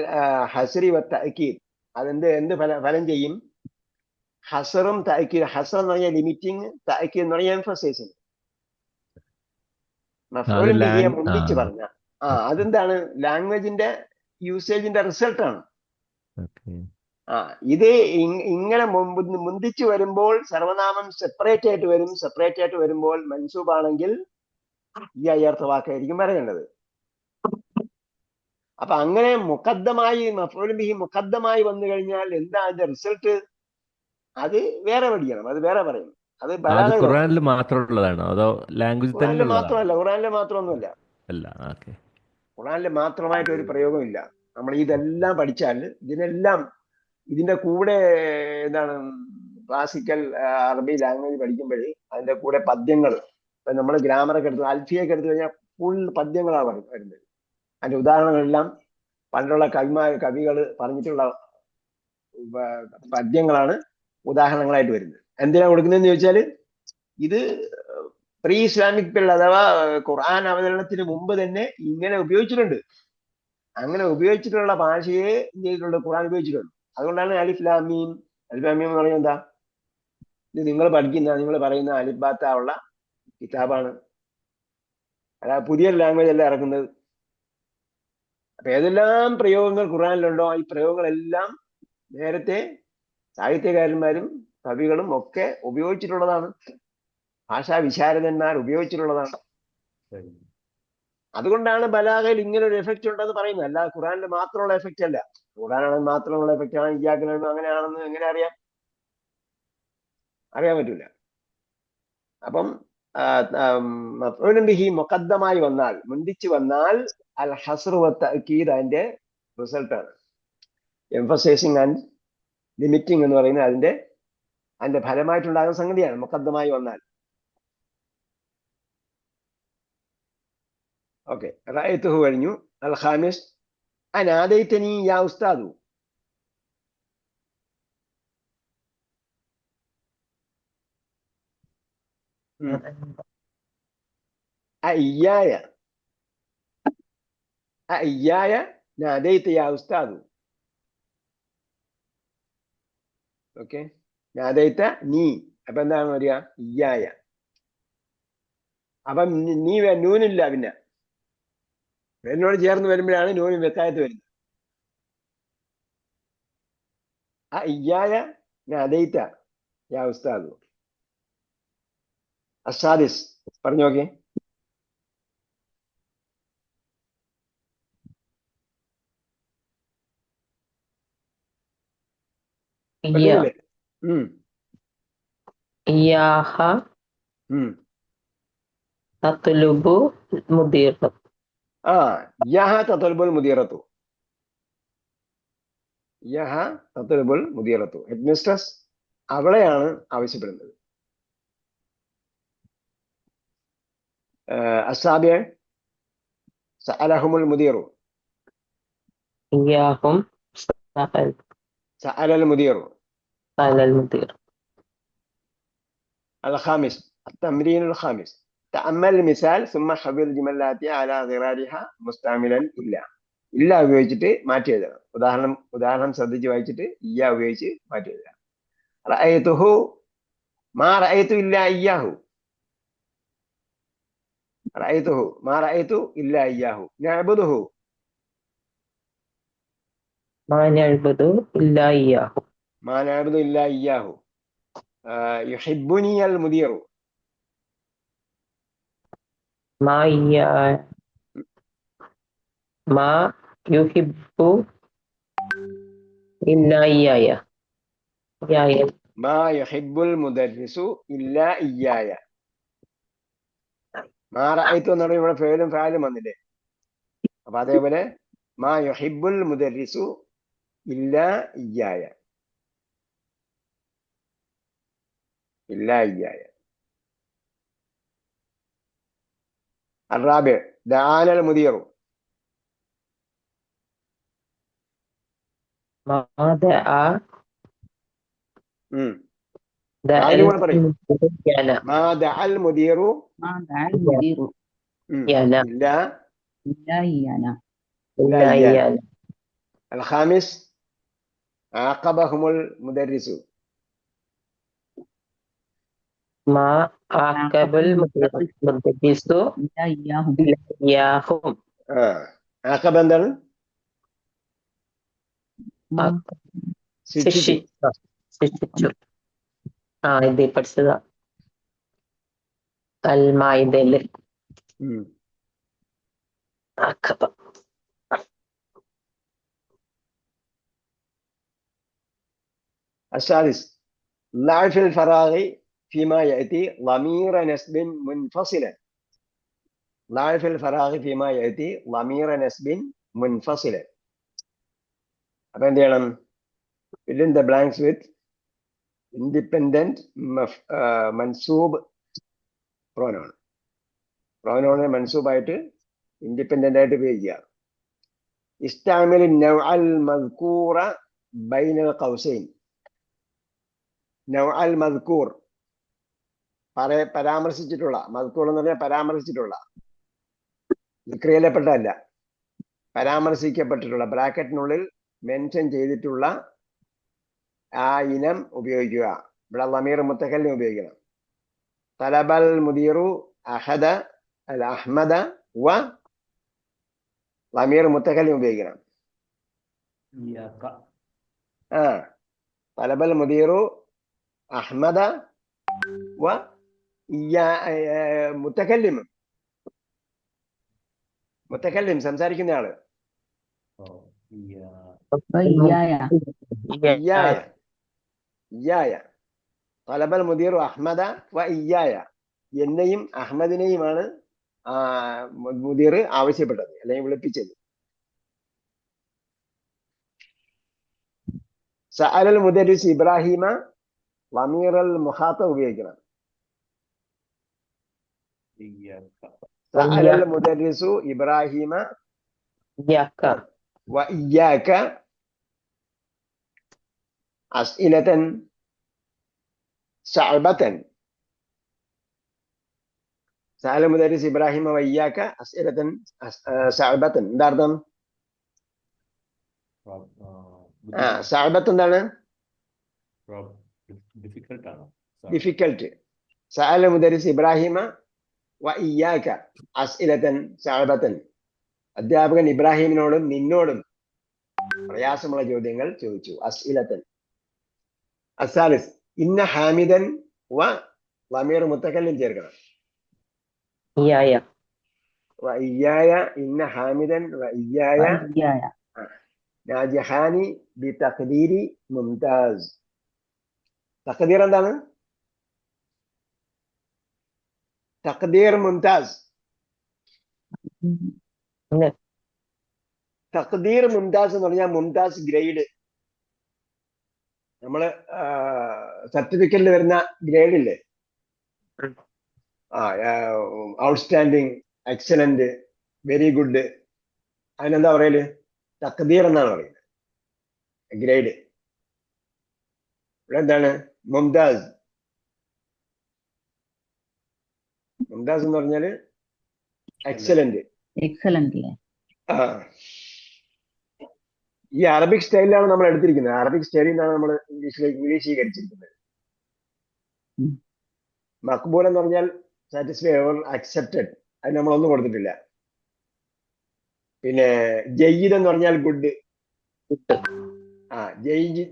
ഹസ്രി വ തഅക്കീദ്. എന്ത് ഫലം ചെയ്യും? ഹസറും തഅക്കീദ്. ഹസർ എന്ന് പറഞ്ഞാൽ ലിമിറ്റിംഗ്, തഅക്കീദ് എന്ന് പറഞ്ഞാൽ എംഫസൈസിങ്. മഫ്ഊൽ ബിഹിയെ മുന്തിച്ച് പറഞ്ഞ അതെന്താണ്? ലാംഗ്വേജിന്റെ യൂസേജിന്റെ റിസൾട്ടാണ്. ഇത് ഇങ്ങനെ മുന്തിച്ച് വരുമ്പോൾ സർവനാമം സെപ്പറേറ്റ് ആയിട്ട് വരും. സെപ്പറേറ്റ് ആയിട്ട് വരുമ്പോൾ മൻസൂബാണെങ്കിൽ ഈ അയ്യർത്ഥ വാക്കായിരിക്കും പറയേണ്ടത്. അപ്പൊ അങ്ങനെ മുഖദ്ദമായി മഫ്ഊൽ ബിഹി മുഖദ്ദമായി വന്നു കഴിഞ്ഞാൽ എന്താ അതിന്റെ റിസൾട്ട്? അത് വേറെ പഠിക്കണം, അത് വേറെ പറയും. അത് ഖുർആനിൽ മാത്രമുള്ളതാണോ അതോ ലാംഗ്വേജ് തന്നെ? മാത്രമല്ല, ഖുർആനിൽ മാത്രമൊന്നുമില്ല. അല്ല, ഓക്കെ. ഖുർആനിൽ മാത്രമായിട്ട് ഒരു പ്രയോഗമില്ല. നമ്മൾ ഇതെല്ലാം പഠിച്ചാൽ ഇതിന്റെ കൂടെ എന്താണ് ക്ലാസിക്കൽ അറബി ലാംഗ്വേജ് പഠിക്കുമ്പോഴേ അതിന്റെ കൂടെ പദ്യങ്ങൾ, നമ്മൾ ഗ്രാമറൊക്കെ എടുത്ത് അൽഫിയൊക്കെ എടുത്തു കഴിഞ്ഞാൽ ഫുൾ പദ്യങ്ങളാണ് വരുന്നത്. അതിന്റെ ഉദാഹരണങ്ങളെല്ലാം പണ്ടുള്ള കവികൾ പറഞ്ഞിട്ടുള്ള പദ്യങ്ങളാണ് ഉദാഹരണങ്ങളായിട്ട് വരുന്നത്. എന്തിനാ കൊടുക്കുന്നതെന്ന് ചോദിച്ചാൽ, ഇത് പ്രീ ഇസ്ലാമിക് പീരീഡ് അഥവാ ഖുർആൻ അവതരണത്തിന് മുമ്പ് തന്നെ ഇങ്ങനെ ഉപയോഗിച്ചിട്ടുണ്ട്. അങ്ങനെ ഉപയോഗിച്ചിട്ടുള്ള ഭാഷയെ എന്ത് ചെയ്തിട്ടുണ്ട്? ഖുർആൻ ഉപയോഗിച്ചിട്ടുണ്ട്. അതുകൊണ്ടാണ് അലിഫ് ലാം മീം. അലിഫ് ലാം മീം എന്ന് പറയുന്നത് എന്താ? ഇത് നിങ്ങൾ പറയുന്ന അലിഫ് ഉള്ള കിതാബാണ്. അതായത് പുതിയ ലാംഗ്വേജ് അല്ല ഇറക്കുന്നത്. അപ്പൊ ഏതെല്ലാം പ്രയോഗങ്ങൾ ഖുർആനിലുണ്ടോ ഈ പ്രയോഗങ്ങളെല്ലാം നേരത്തെ സാഹിത്യകാരന്മാരും കവികളും ഒക്കെ ഉപയോഗിച്ചിട്ടുള്ളതാണ്. ഭാഷാ വിശാരദന്മാർ ഉപയോഗിച്ചിട്ടുള്ളതാണ്. അതുകൊണ്ടാണ് ബലാഗയിൽ ഇങ്ങനെ ഒരു എഫക്റ്റ് ഉണ്ടെന്ന് പറയുന്നത്. അല്ലാതെ ഖുറാനിൽ മാത്രമുള്ള എഫക്റ്റ് അല്ല. ഖുറാനാണെങ്കിൽ മാത്രമുള്ള എഫക്റ്റ് ആണ് ഇയ്യാക്കനും അങ്ങനെയാണെന്ന് എങ്ങനെ അറിയാൻ പറ്റൂല. അപ്പം ബിഹി മുഖദ്ദമായി വന്നാൽ, മുന്തിച്ച് വന്നാൽ അൽ ഹസ്റു വ തഅക്കീദ് അതിന്റെ റിസൾട്ടാണ്. എംഫസൈസിങ് ആൻഡ് ലിമിറ്റിംഗ് എന്ന് പറയുന്നത് അതിന്റെ ഫലമായിട്ടുണ്ടാകുന്ന സംഗതിയാണ് മുഖദ്ദമായി വന്നാൽ. ഓക്കെ, റഅയ്തുഹു കഴിഞ്ഞു. അൽ ഖാമിസ് അനാദൈതനി യാ ഉസ്താദു. അയ്യായ നാദൈത യാ ഉസ്താദു. ഓക്കെ, നാദൈത നീ. അപ്പൊ എന്താണ് വരിക? ഇയ്യായ. അപ്പം നീ നൂനില്ല, പിന്നെ എന്നോട് ചേർന്ന് വരുമ്പോഴാണ് നൂന് വെക്കായത്ത് വരുന്നത്. ഇയ്യായ നാദൈത യാ ഉസ്താദു. അസാദിസ് പറഞ്ഞു നോക്കിയേ. ഇയ്യാഹ തത്ലുബു മുദീറത്തു. യഹ തത്ലുബുൽ മുദീറത്തു. യഹ തത്ലുബുൽ മുദീറത്തു. ഹെഡ് മിസ്ട്രസ് അവളെയാണ് ആവശ്യപ്പെടുന്നത്. അസ്സാബിയ സഅലഹുമുൽ മുദീറു. ഇയ്യാഹും സഅലൽ മുദീറു. സഅലൽ മുദീർ. الخامس التمرين الخامس تأمل المثال ثم حول الجمل التي على غرارها مستعملا إلا ഉപയോഗിച്ചിട്ട് മാറ്റി എഴുതണം. ഉദാഹരണം ശ്രദ്ധിച്ച് വായിച്ചിട്ട് ഇയ്യ ഉപയോഗിച്ച് മാറ്റി എഴുതണം. റഅയ്തുഹു മാ റഅയ്തു ഇല്ലാ ഇയ്യാഹു. റഅയ്തുഹു മാ റഅയ്തു ഇല്ലാ ഇയ്യാഹു. നഅബുദുഹു മാ നഅബുദു ഇല്ലാ ഇയ്യാഹു. മാ നഅബുദു ഇല്ലാ ഇയ്യാഹു. യുഹിബ്ബുനി അൽ മുദീറു. മാ യുഹിബ്ബു ഇല്ലാ ഇയ്യായ. മാ യുഹിബ്ബുൽ മുദർരിസു ഇല്ലാ ഇയ്യായ. മാ റഅയ്തു എന്ന് പറഞ്ഞാൽ ഇവിടെ ഫേലും ഫാലും വന്നില്ലേ? അപ്പൊ അതേപോലെ മാ യുഹിബ്ബുൽ മുദർരിസു ഇല്ലാ ഇയ്യായ. ഇല്ലാ ഇയ്യായ. الرابع دعانا المدير. മാ ദഅ ما دعا المدير إلا إيانا. الخامس عاقبهم المدرس. ما عاقبل المدرس إياهم. عاقب എന്താണ്? ശിക്ഷിച്ചു. ഇത് പഠിച്ചതാ അൽ-മാഇദയില്. ആഖബ. السادس ضع في الفراغ فيما يأتي ضمير نسب منفصلا. ضع في الفراغ فيما يأتي ضمير نسب منفصلا. അപ്പൊ എന്ത് ചെയ്യണം? fill in the blanks with independent മൻസൂബ് pronoun. പ്രോനോണിനെ മൻസൂബായിട്ട് ഇൻഡിപെൻഡന്റ് ആയിട്ട് ഉപയോഗിക്കുക. ഇസ്താമിൽ നൗഅൽ മദ്കൂറ ബൈനൽ ഖൗസൈൻ. നൗഅൽ മദ്കൂർ പരാമർശിച്ചിട്ടുള്ള, മദ്കൂർ എന്ന് പറഞ്ഞാൽ പരാമർശിച്ചിട്ടുള്ള, വിക്രിയയിൽപ്പെട്ടതല്ല, പരാമർശിക്കപ്പെട്ടിട്ടുള്ള, ബ്രാക്കറ്റിനുള്ളിൽ മെൻഷൻ ചെയ്തിട്ടുള്ള ആ ഇനം ഉപയോഗിക്കുക. ഇവിടെ ളമീർ മുത്തക്കല്ലിം ഉപയോഗിക്കണം. തലബൽ മുദീറു അഹദ അൽ അഹ്മദ ലമീർ മുത്തക്കല്ലിം ഉപയോഗിക്കണം. ഇയ്യാക്ക. തലബൽ മുദീറു അഹ്മദ വ മുത്തക്കല്ലിം. മുത്തക്കല്ലിം സംസാരിക്കുന്ന ആള്. ഓ, ഇയ്യാ. ഇയ്യായ. തലബൽ മുദീറു അഹ്മദ വ ഇയ്യായ. എന്നെയും അഹ്മദിനെയുമാണ് മുദീർ ആവശ്യപ്പെട്ടത് അല്ലെങ്കിൽ വിളിപ്പിച്ചത്. സഅലൽ മുദരിസ് ഇബ്രാഹിമ ലമീറൽ മുഖാത്തബ് ഉപയോഗിക്കണം. ഇയ്യാക്ക. സഅലൽ മുദരിസു ഇബ്രാഹിമ إياك വ ഇയ്യാക അസ്ഇലതൻ സഅബതൻ. സഅലൽ മുദരിസ് ഇബ്രാഹിമ വ ഇയ്യാക അസ്ഇലതൻ സഅബതൻ. എന്താ അർത്ഥം? സഅബത്ത് എന്താണ്? ഡിഫിക്കൽട്ട് ആണോ? ഡിഫിക്കൽട്ട്. സഅലൽ മുദരിസ് ഇബ്രാഹിമ വ ഇയ്യാക അസ്ഇലതൻ സഅബതൻ. അധ്യാപകൻ ഇബ്രാഹിമിനോടും നിന്നോടും പ്രയാസമുള്ള ചോദ്യങ്ങൾ ചോദിച്ചു. അസ്ഇലതൻ. അസാലിസ് ഇന്ന ഹാമിദൻ വ ലമീർ മുത്തക്കല്ലിം ചേർക്കണം. إياي വ ഇയ്യായ. ഇന്ന ഹാമിദൻ വ ഇയ്യായ നാജിഹാനി ബി തഖ്ദീരി മുംതാസ്. തഖ്ദീർ എന്താണ്? തഖ്ദീർ മുംതാസ്. തഖ്ദീർ മുംതാസ് എന്ന് പറഞ്ഞാൽ മുംതാസ് ഗ്രേഡ്. നമ്മള് സർട്ടിഫിക്കറ്റിൽ വരുന്ന ഗ്രേഡ് ഇല്ലേ? Outstanding, excellent, very good. അതിനെന്താ പറയല്? തഖ്ദീർ എന്നാണ് പറയുന്നത്. ഗ്രേഡ്. ഇവിടെ എന്താണ്? മുംതാസ്. മുംതാസ് എന്ന് പറഞ്ഞാല് എക്സലന്റ്. ഈ അറബിക് സ്റ്റൈലിലാണ് നമ്മൾ എടുത്തിരിക്കുന്നത്. അറബിക് സ്റ്റൈലിൽ നിന്നാണ് നമ്മൾ ഇംഗ്ലീഷീകരിച്ചിരിക്കുന്നത്. മഖ്ബൂൽ എന്ന് പറഞ്ഞാൽ സാറ്റിസ്ഫൈ ഓർ അക്സെപ്റ്റഡ്. അത് നമ്മളൊന്നും കൊടുത്തിട്ടില്ല. പിന്നെ ജയ്യിദ് എന്ന് പറഞ്ഞാൽ ഗുഡ്.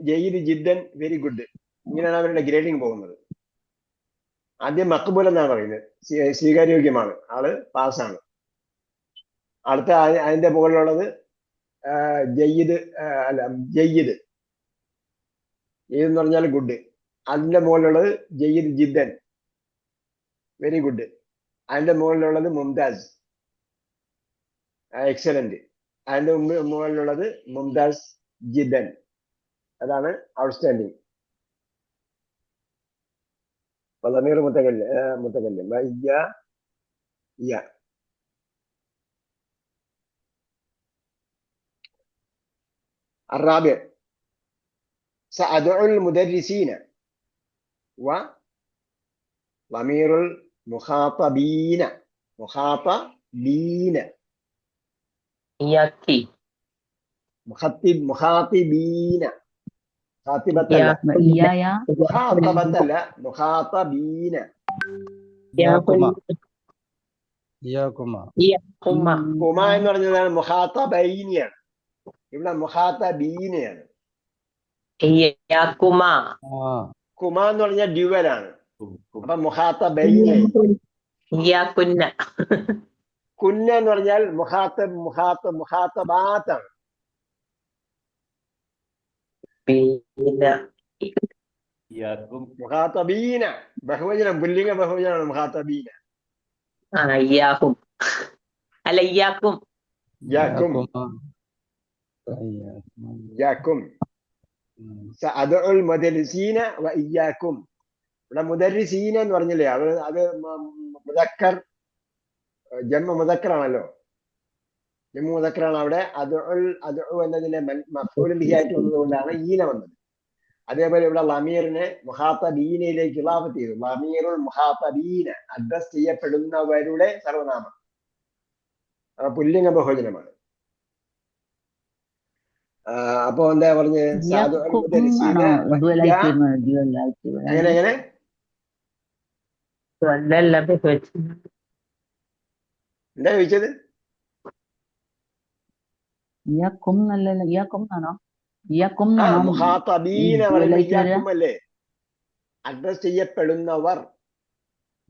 ജയ്യിദ്, ജിദ്ദൻ, വെരി ഗുഡ്. ഇങ്ങനെയാണ് അവരുടെ ഗ്രേഡിങ് പോകുന്നത്. ആദ്യം മഖ്ബൂൽ എന്നാണ് പറയുന്നത്. സ്വീകാര്യോഗ്യമാണ്, ആള് പാസ്സാണ്. അടുത്ത അതിന്റെ മുകളിലുള്ളത് ജയ്യിദ് അല്ല ജയ്യിദ്. ജയ്യിദ് എന്ന് പറഞ്ഞാൽ ഗുഡ്. അതിന്റെ മുകളിലുള്ളത് ജയ്യിദ് ജിദ്ദൻ, വെരി ഗുഡ്. അതിന്റെ മുകളിലുള്ളത് മുംതാസ്, എക്സലന്റ്. അതിന്റെ മുകളിലുള്ളത് മുംതാസ് ജിദ്ദൻ, അതാണ് ഔട്ട്സ്റ്റാൻഡിങ്. ضمير متكلم يا. الرابع سأدعو المدرسين وضمير المخاطبين. إياك مخاطبين. خاطبة لا مخاطبين. ഇയ്യാകുമ. കുമ എന്ന് പറഞ്ഞതാണ് മുഖാത്തബൈനിയാണ്. ഇവിടെ മുഖാത്തബീനയാണ്. إياكما കുമ എന്ന് പറഞ്ഞാൽ ഡ്യുവലാണ്. അപ്പൊ മുഖാത്തബൈനിയായി. إياكن കുന്ന എന്ന് പറഞ്ഞാൽ മുഖാത്തബാത്താണ്. بين ഇയ്യാക്കും. മുഖാത്തബീന ബഹുവചനം, പുല്ലിംഗ ബഹുവചനമാണ് മുഖാത്തബീന. إياهم അല്ല إياكم ഇയ്യാക്കും. സഅദഉൽ മുദരിസീന വ ഇയ്യാക്കും. ഇവിടെ മുദരിസീന എന്ന് പറഞ്ഞില്ലേ, അത് മുദക്കർ, ജമ്മ മുദക്കറാണല്ലോ. ജമ്മ മുദക്കറാണ്. അവിടെ അദ്ഉ എന്നതിന്റെ മഫ്ഊൽ ബിഹി ആയിട്ട് വന്നതുകൊണ്ടാണ് ഈന വന്നത്. അതേപോലെ ഇവിടെ ലമീറിനെ മുഖാത്തബീനയിലേക്ക് ഇളാഫത്ത് ചെയ്തു. ലമീറുൽ മുഖാത്തബീന, അഡ്രസ് ചെയ്യപ്പെടുന്നവരുടെ സർവനാമം. പുല്ലിംഗ ബഹുവചനമാണ്. അപ്പൊ എന്താ പറഞ്ഞ് എങ്ങനെ എന്താ ചോദിച്ചത്? ഇയാക്കും എന്നല്ലല്ലോ, ഇയാക്കും എന്നാണോ? ഇയാക്കും ആ എന്നാണോ ഈ മുഖാത്തബീന പറയുമ്പോ ഡുവലായിട്ട് വരിക? ഇയ്യാക്കും അല്ലേ, അഡ്രസ് ചെയ്യപ്പെടുന്നവർ.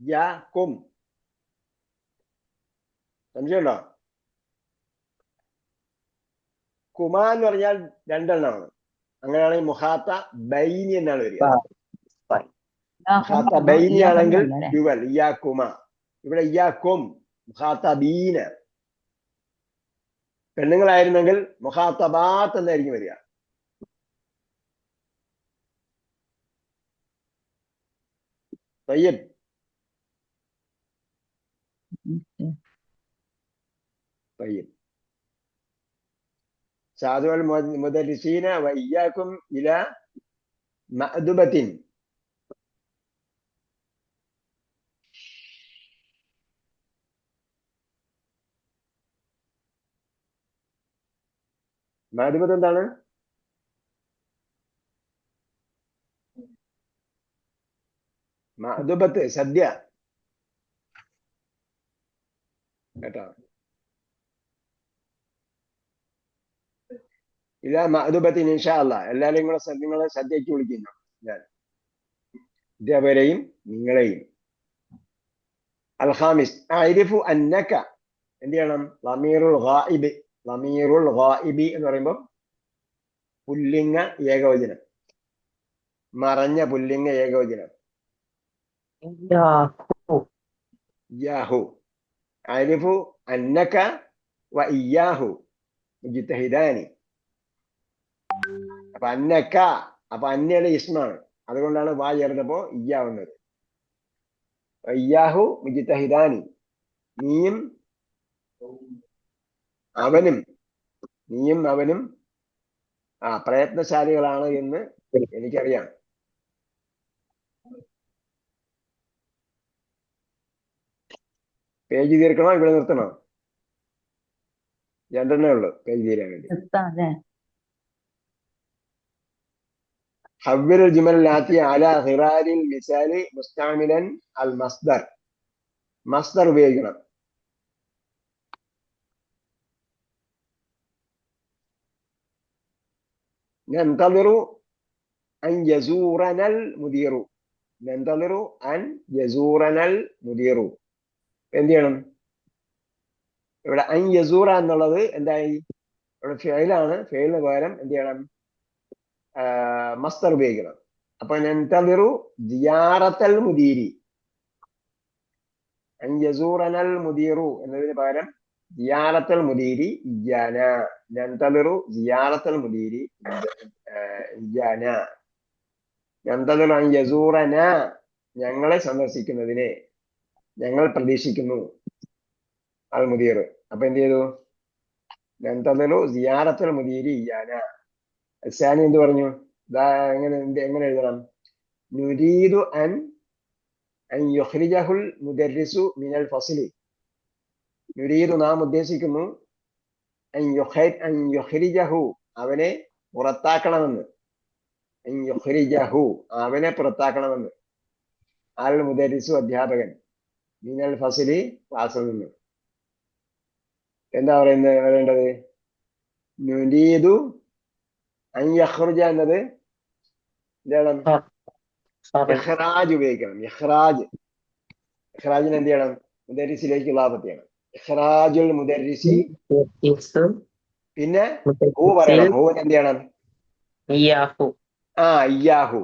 യാക്കും, സംശയമുണ്ടോ? കുമ എന്ന് പറഞ്ഞാൽ രണ്ടെണ്ണമാണ്. അങ്ങനെയാണെങ്കിൽ മുഖാത്ത ബൈനി എന്നാണ് വരിക. ഇയാക്കും മുഖാത്ത എന്നാണോ? ബൈനി ഇയാക്കും ആണെങ്കിൽ എന്നല്ല അല്ലേ? ഡുവൽ ഇയാക്കുമ. ഇവിടെ ഇയാക്കും മുഖാത്തബീന. പെണ്ണുങ്ങളായിരുന്നെങ്കിൽ മുഖാത്തബാത്ത് എന്നായിരിക്കും വരിക. طيب طيب سادوا المدرسين وإياكم إلى مأدبة. മഅദുബത്ത് എന്താണ്? മഅദുബത്ത് സദ്യ കേട്ടോ. ഇല്ല മഅദുബത്തിന് ഇൻഷാ അല്ലാഹ് എല്ലാവരെയും കൂടെ നിങ്ങളെ സദ്യക്ക് വിളിക്കുന്നു ഞാൻ, ഇതേവരെയും നിങ്ങളെയും. അൽഖാമിസ് അരിഫു അന്നക, എന്ത് ചെയ്യണം? ലമീറുൽ ഗായിബ്. ലമീറുൽ ഗായിബി എന്ന് പറയുമ്പോൾ പുല്ലിംഗ ഏകവചനം, മറഞ്ഞ പുല്ലിംഗ ഏകവചനം. യാഹു. അരിഫു അന്നക വ ഇയ്യാഹു മുജ്തഹിദാനി. അപ്പൊ അന്നക്ക, അപ്പൊ അന്നയുടെ ഇസ്മാണ്, അതുകൊണ്ടാണ് വാ ചേർന്നപ്പോ ഇയ്യാവുന്നത്. ഇയ്യാഹു മുജ്തഹിദാനി, നീയും അവനും, നീയും അവനും പ്രയത്നശാലികളാണ് എന്ന് എനിക്കറിയാം. പേജ് തീർക്കണോ ഇവിടെ നിർത്തണോ? രണ്ടെണ്ണേ ഉള്ളു പേജ് തീരാൻ വേണ്ടി. حول الجمل الآتية على غرار المثال مستعملا المصدر. മസ്ദർ ഉപയോഗിക്കണം. ننتظر أن يزورنا المدير. ننتظر أن يزورنا المدير. എന്ത് ചെയ്യണം? ഇവിടെ അൻ യസൂറ എന്നുള്ളത് എന്തായി? ഇവിടെ ഫെയിലാണ്. ഫെയിലിന് പകരം എന്ത് ചെയ്യണം? മസ്ദർ ഉപയോഗിക്കണം. അപ്പൊ നൻതളിറു സിയാറത്തൽ മുദീരി. അൻ യസൂറനൽ മുദീറു എന്നതിന് പകരം സിയാറത്തൽ മുദീരി ഇയ്യാന. നൻതളിറു സിയാറത്തൽ മുദീരി ഇയ്യാന. നൻതളിറു അൻ യസൂറന, ഞങ്ങളെ സന്ദർശിക്കുന്നതിനെ ഞങ്ങൾ പ്രതീക്ഷിക്കുന്നു. അൽ മുദീർ. അപ്പൊ എന്ത് ചെയ്തു? നൻതളിറു സിയാറത്തൽ മുദീരി ഇയ്യാന. അസാനി എന്ത് പറഞ്ഞു? എങ്ങനെ എഴുതണം? നുരീദു അൻ യുഖ്രിജഹുൽ മുദർരിസു മിനൽ ഫസ്ലി. നുരീദു, നാം ഉദ്ദേശിക്കുന്നു, അൻ യുഖ്രിജഹു, അവനെ പുറത്താക്കണമെന്ന്. അൻ യുഖ്രിജഹു, അവനെ പുറത്താക്കണമെന്ന്. അൽ മുദർരിസു, അധ്യാപകൻ, മിനൽ ഫസ്ലി, ക്ലാസ്സിൽ നിന്ന്. എന്താ പറയേണ്ടത്? നുരീദു അൻ യഖ്റുജ എന്നത് എന്താണ്? ഇഖ്റാജ് ഉപയോഗിക്കണം. ഇഖ്റാജിന് എന്ത് ചെയ്യണം? മുദർരിസിലേക്ക് ഇളാഫത്ത് ചെയ്യണം. ഇഖ്റാജുൽ മുദർരിസി. പിന്നെ ഹു പറയണം. ഹുവിന് എന്ത് ചെയ്യണം? ഇയ്യാഹു. ഇയ്യാഹു.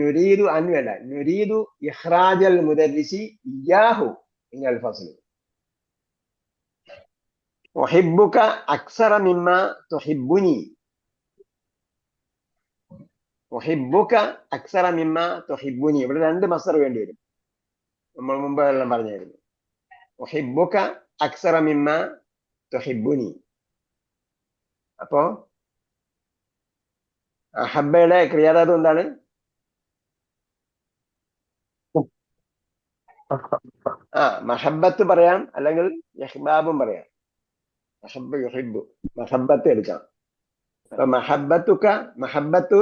നുരീദു അൻ വേണ്ട, നുരീദു ഇഖ്റാജൽ മുദർരിസി ഇയ്യാഹു മിനൽ ഫസ്ലി. ഉഹിബ്ബുക അക്സറ മിമ്മ തുഹിബ്ബുനി. ഉഹിബ്ബുക അക്സറ മിമ്മ തുഹിബ്ബുനി. ഇവിടെ രണ്ട് മസ്ദർ വേണ്ടി വരും. നമ്മൾ മുമ്പ് എല്ലാം പറഞ്ഞായിരുന്നു. ഉഹിബ്ബുക അക്സറ മിമ്മ തുഹിബ്ബുനി. അപ്പോ അഹബ്ബയുടെ ക്രിയാധാതു എന്താണ്? മഹബത്ത് പറയാം, അല്ലെങ്കിൽ ഇഹ്ബാബും പറയാം. മഹബ്ബ യുഹിബ്ബു, മഹബത്ത് എടുക്കാം. അപ്പൊ മഹബത്തുക, മഹബത്തു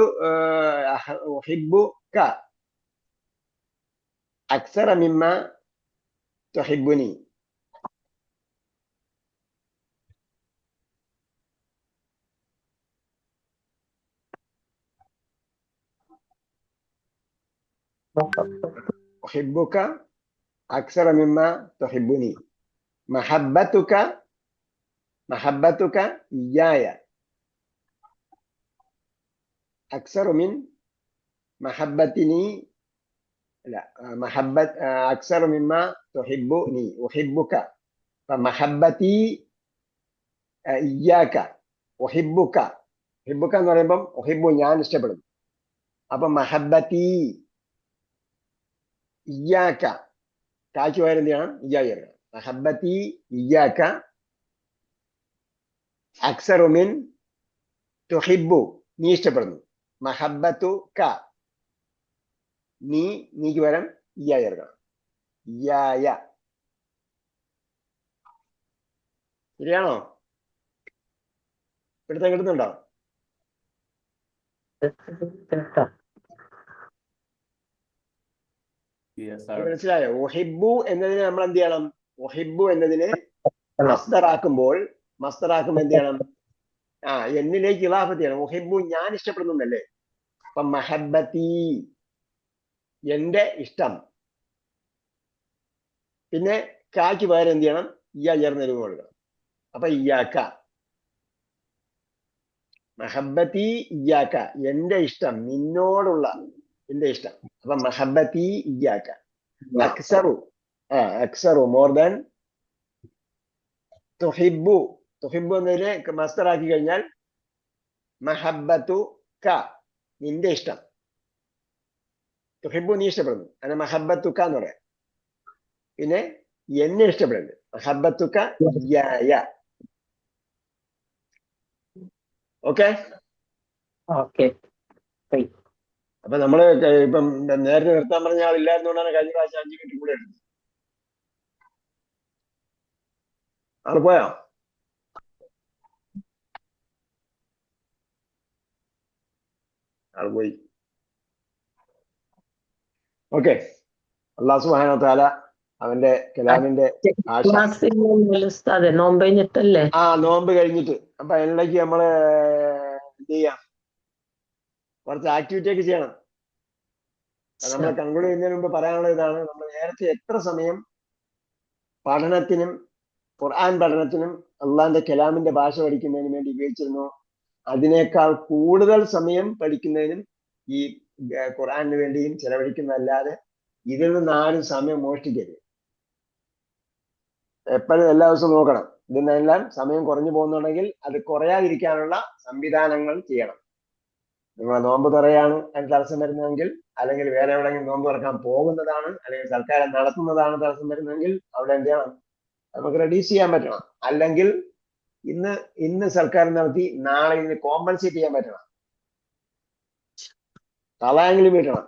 ഉഹിബ്ബുക അക്സറ മിമ്മ തുഹിബ്ബുനി. أحبك أكثر مما تحبني. محبتك إياي أكثر من محبتني. لا، أكثر مما تحبني. أحبك فمحبتي إياك. أحبك എന്ന് പറയുമ്പം ഒഹിബു ഞാൻ ഇഷ്ടപ്പെടുന്നു. അപ്പൊ മഹബത്തി ഇയ്യാക്ക കായ്ക്ക് പകരം എന്ത് ചെയ്യണം? ഇയ്യായി ഇറങ്ങണം. മഹബത്തി ഇയ്യാക്ക അക്സറു മിൻ തുഹിബു നീ ഇഷ്ടപ്പെടുന്നു. മഹബത്തു ക നീക്ക് പകരം ഇയ്യായി ഇറങ്ങണം. ഇയ്യായ. ശരിയാണോ? പിടുത്തം കിട്ടുന്നുണ്ടോ? മനസ്സിലായോ? ഒഹിബു എന്നതിനെ നമ്മൾ എന്ത് ചെയ്യണം? ഒഹിബു എന്നതിനെ മസ്ദറാക്കുമ്പോൾ എന്ത് ചെയ്യണം? എന്നിലേക്ക് ഇളാഫത്ത് ചെയ്യണം. ഒഹിബു ഞാൻ ഇഷ്ടപ്പെടുന്നല്ലേ. അപ്പൊ മഹബത്തി എന്റെ ഇഷ്ടം. പിന്നെ കായ്ക്ക് പകരം എന്ത് ചെയ്യണം? ഇയ്യാ ചേർന്ന് രൂപം കൊടുക്കണം. അപ്പൊ ഇയ്യാക്ക. മഹബത്തി ഇയ്യാക്ക എന്റെ ഇഷ്ടം, നിന്നോടുള്ള എന്റെ ഇഷ്ടം. അപ്പൊ മഹബത്തി ഇയ്യാക്ക. അക്സറു മോർ ദാൻ. തുഹിബു എന്നതിനെ മസ്തറാക്കി കഴിഞ്ഞാൽ മഹബത്തു ക നിന്റെ ഇഷ്ടം. തുഹിബു നീ ഇഷ്ടപ്പെടുന്നു, അങ്ങനെ മഹബത്തു ക എന്ന് പറയാം. പിന്നെ എന്നെ ഇഷ്ടപ്പെടുന്നത് മഹബത്തു ക ഇയ്യായ. ഓക്കെ. അപ്പൊ നമ്മള് ഇപ്പം നേരത്തെ നിർത്താൻ പറഞ്ഞ ആളില്ലായിരുന്നുകൊണ്ടാണ് കഴിഞ്ഞ പ്രാവശ്യം 5 മിനിറ്റ് കൂടെ എടുത്തത്. ആള് പോയോ? ആള് പോയി. ഓക്കെ. അല്ലാഹു സുബ്ഹാനഹു വ തആല അവന്റെ കലാമിന്റെ നോമ്പ് കഴിഞ്ഞിട്ടല്ലേ? നോമ്പ് കഴിഞ്ഞിട്ട്. അപ്പൊ അതിനിടയ്ക്ക് നമ്മള് എന്ത് ചെയ്യാം? കുറച്ച് ആക്ടിവിറ്റി ഒക്കെ ചെയ്യണം. നമ്മൾ കൺക്ലൂഡ് ചെയ്യുന്നതിന് മുമ്പ് പറയാനുള്ള ഇതാണ്, നമ്മൾ നേരത്തെ എത്ര സമയം പഠനത്തിനും ഖുർആൻ പഠനത്തിനും അള്ളാന്റെ കലാമിന്റെ ഭാഷ പഠിക്കുന്നതിനും വേണ്ടി ഉപയോഗിച്ചിരുന്നു, അതിനേക്കാൾ കൂടുതൽ സമയം പഠിക്കുന്നതിനും ഈ ഖുർആനിന് വേണ്ടിയും ചെലവഴിക്കുന്നതല്ലാതെ ഇതിൽ നിന്ന് ആരും സമയം മോഷ്ടിക്കരുത്. എപ്പോഴും എല്ലാ ദിവസവും നോക്കണം. ഇതിനെല്ലാം സമയം കുറഞ്ഞു പോകുന്നുണ്ടെങ്കിൽ അത് കുറയാതിരിക്കാനുള്ള സംവിധാനങ്ങൾ ചെയ്യണം. നിങ്ങളെ നോമ്പ് തുറയാണ് അതിന് തടസ്സം വരുന്നതെങ്കിൽ, അല്ലെങ്കിൽ വേറെ എവിടെയെങ്കിലും നോമ്പ് തുറക്കാൻ പോകുന്നതാണ്, അല്ലെങ്കിൽ സർക്കാർ നടത്തുന്നതാണ് തടസ്സം വരുന്നതെങ്കിൽ അവിടെ എന്ത് ചെയ്യണം? നമുക്ക് റെഡ്യൂസ് ചെയ്യാൻ പറ്റണം. അല്ലെങ്കിൽ ഇന്ന് സർക്കാർ നടത്തി നാളെ ഇതിന് കോമ്പൻസേറ്റ് ചെയ്യാൻ പറ്റണം. കളയെങ്കിലും വീട്ടണം.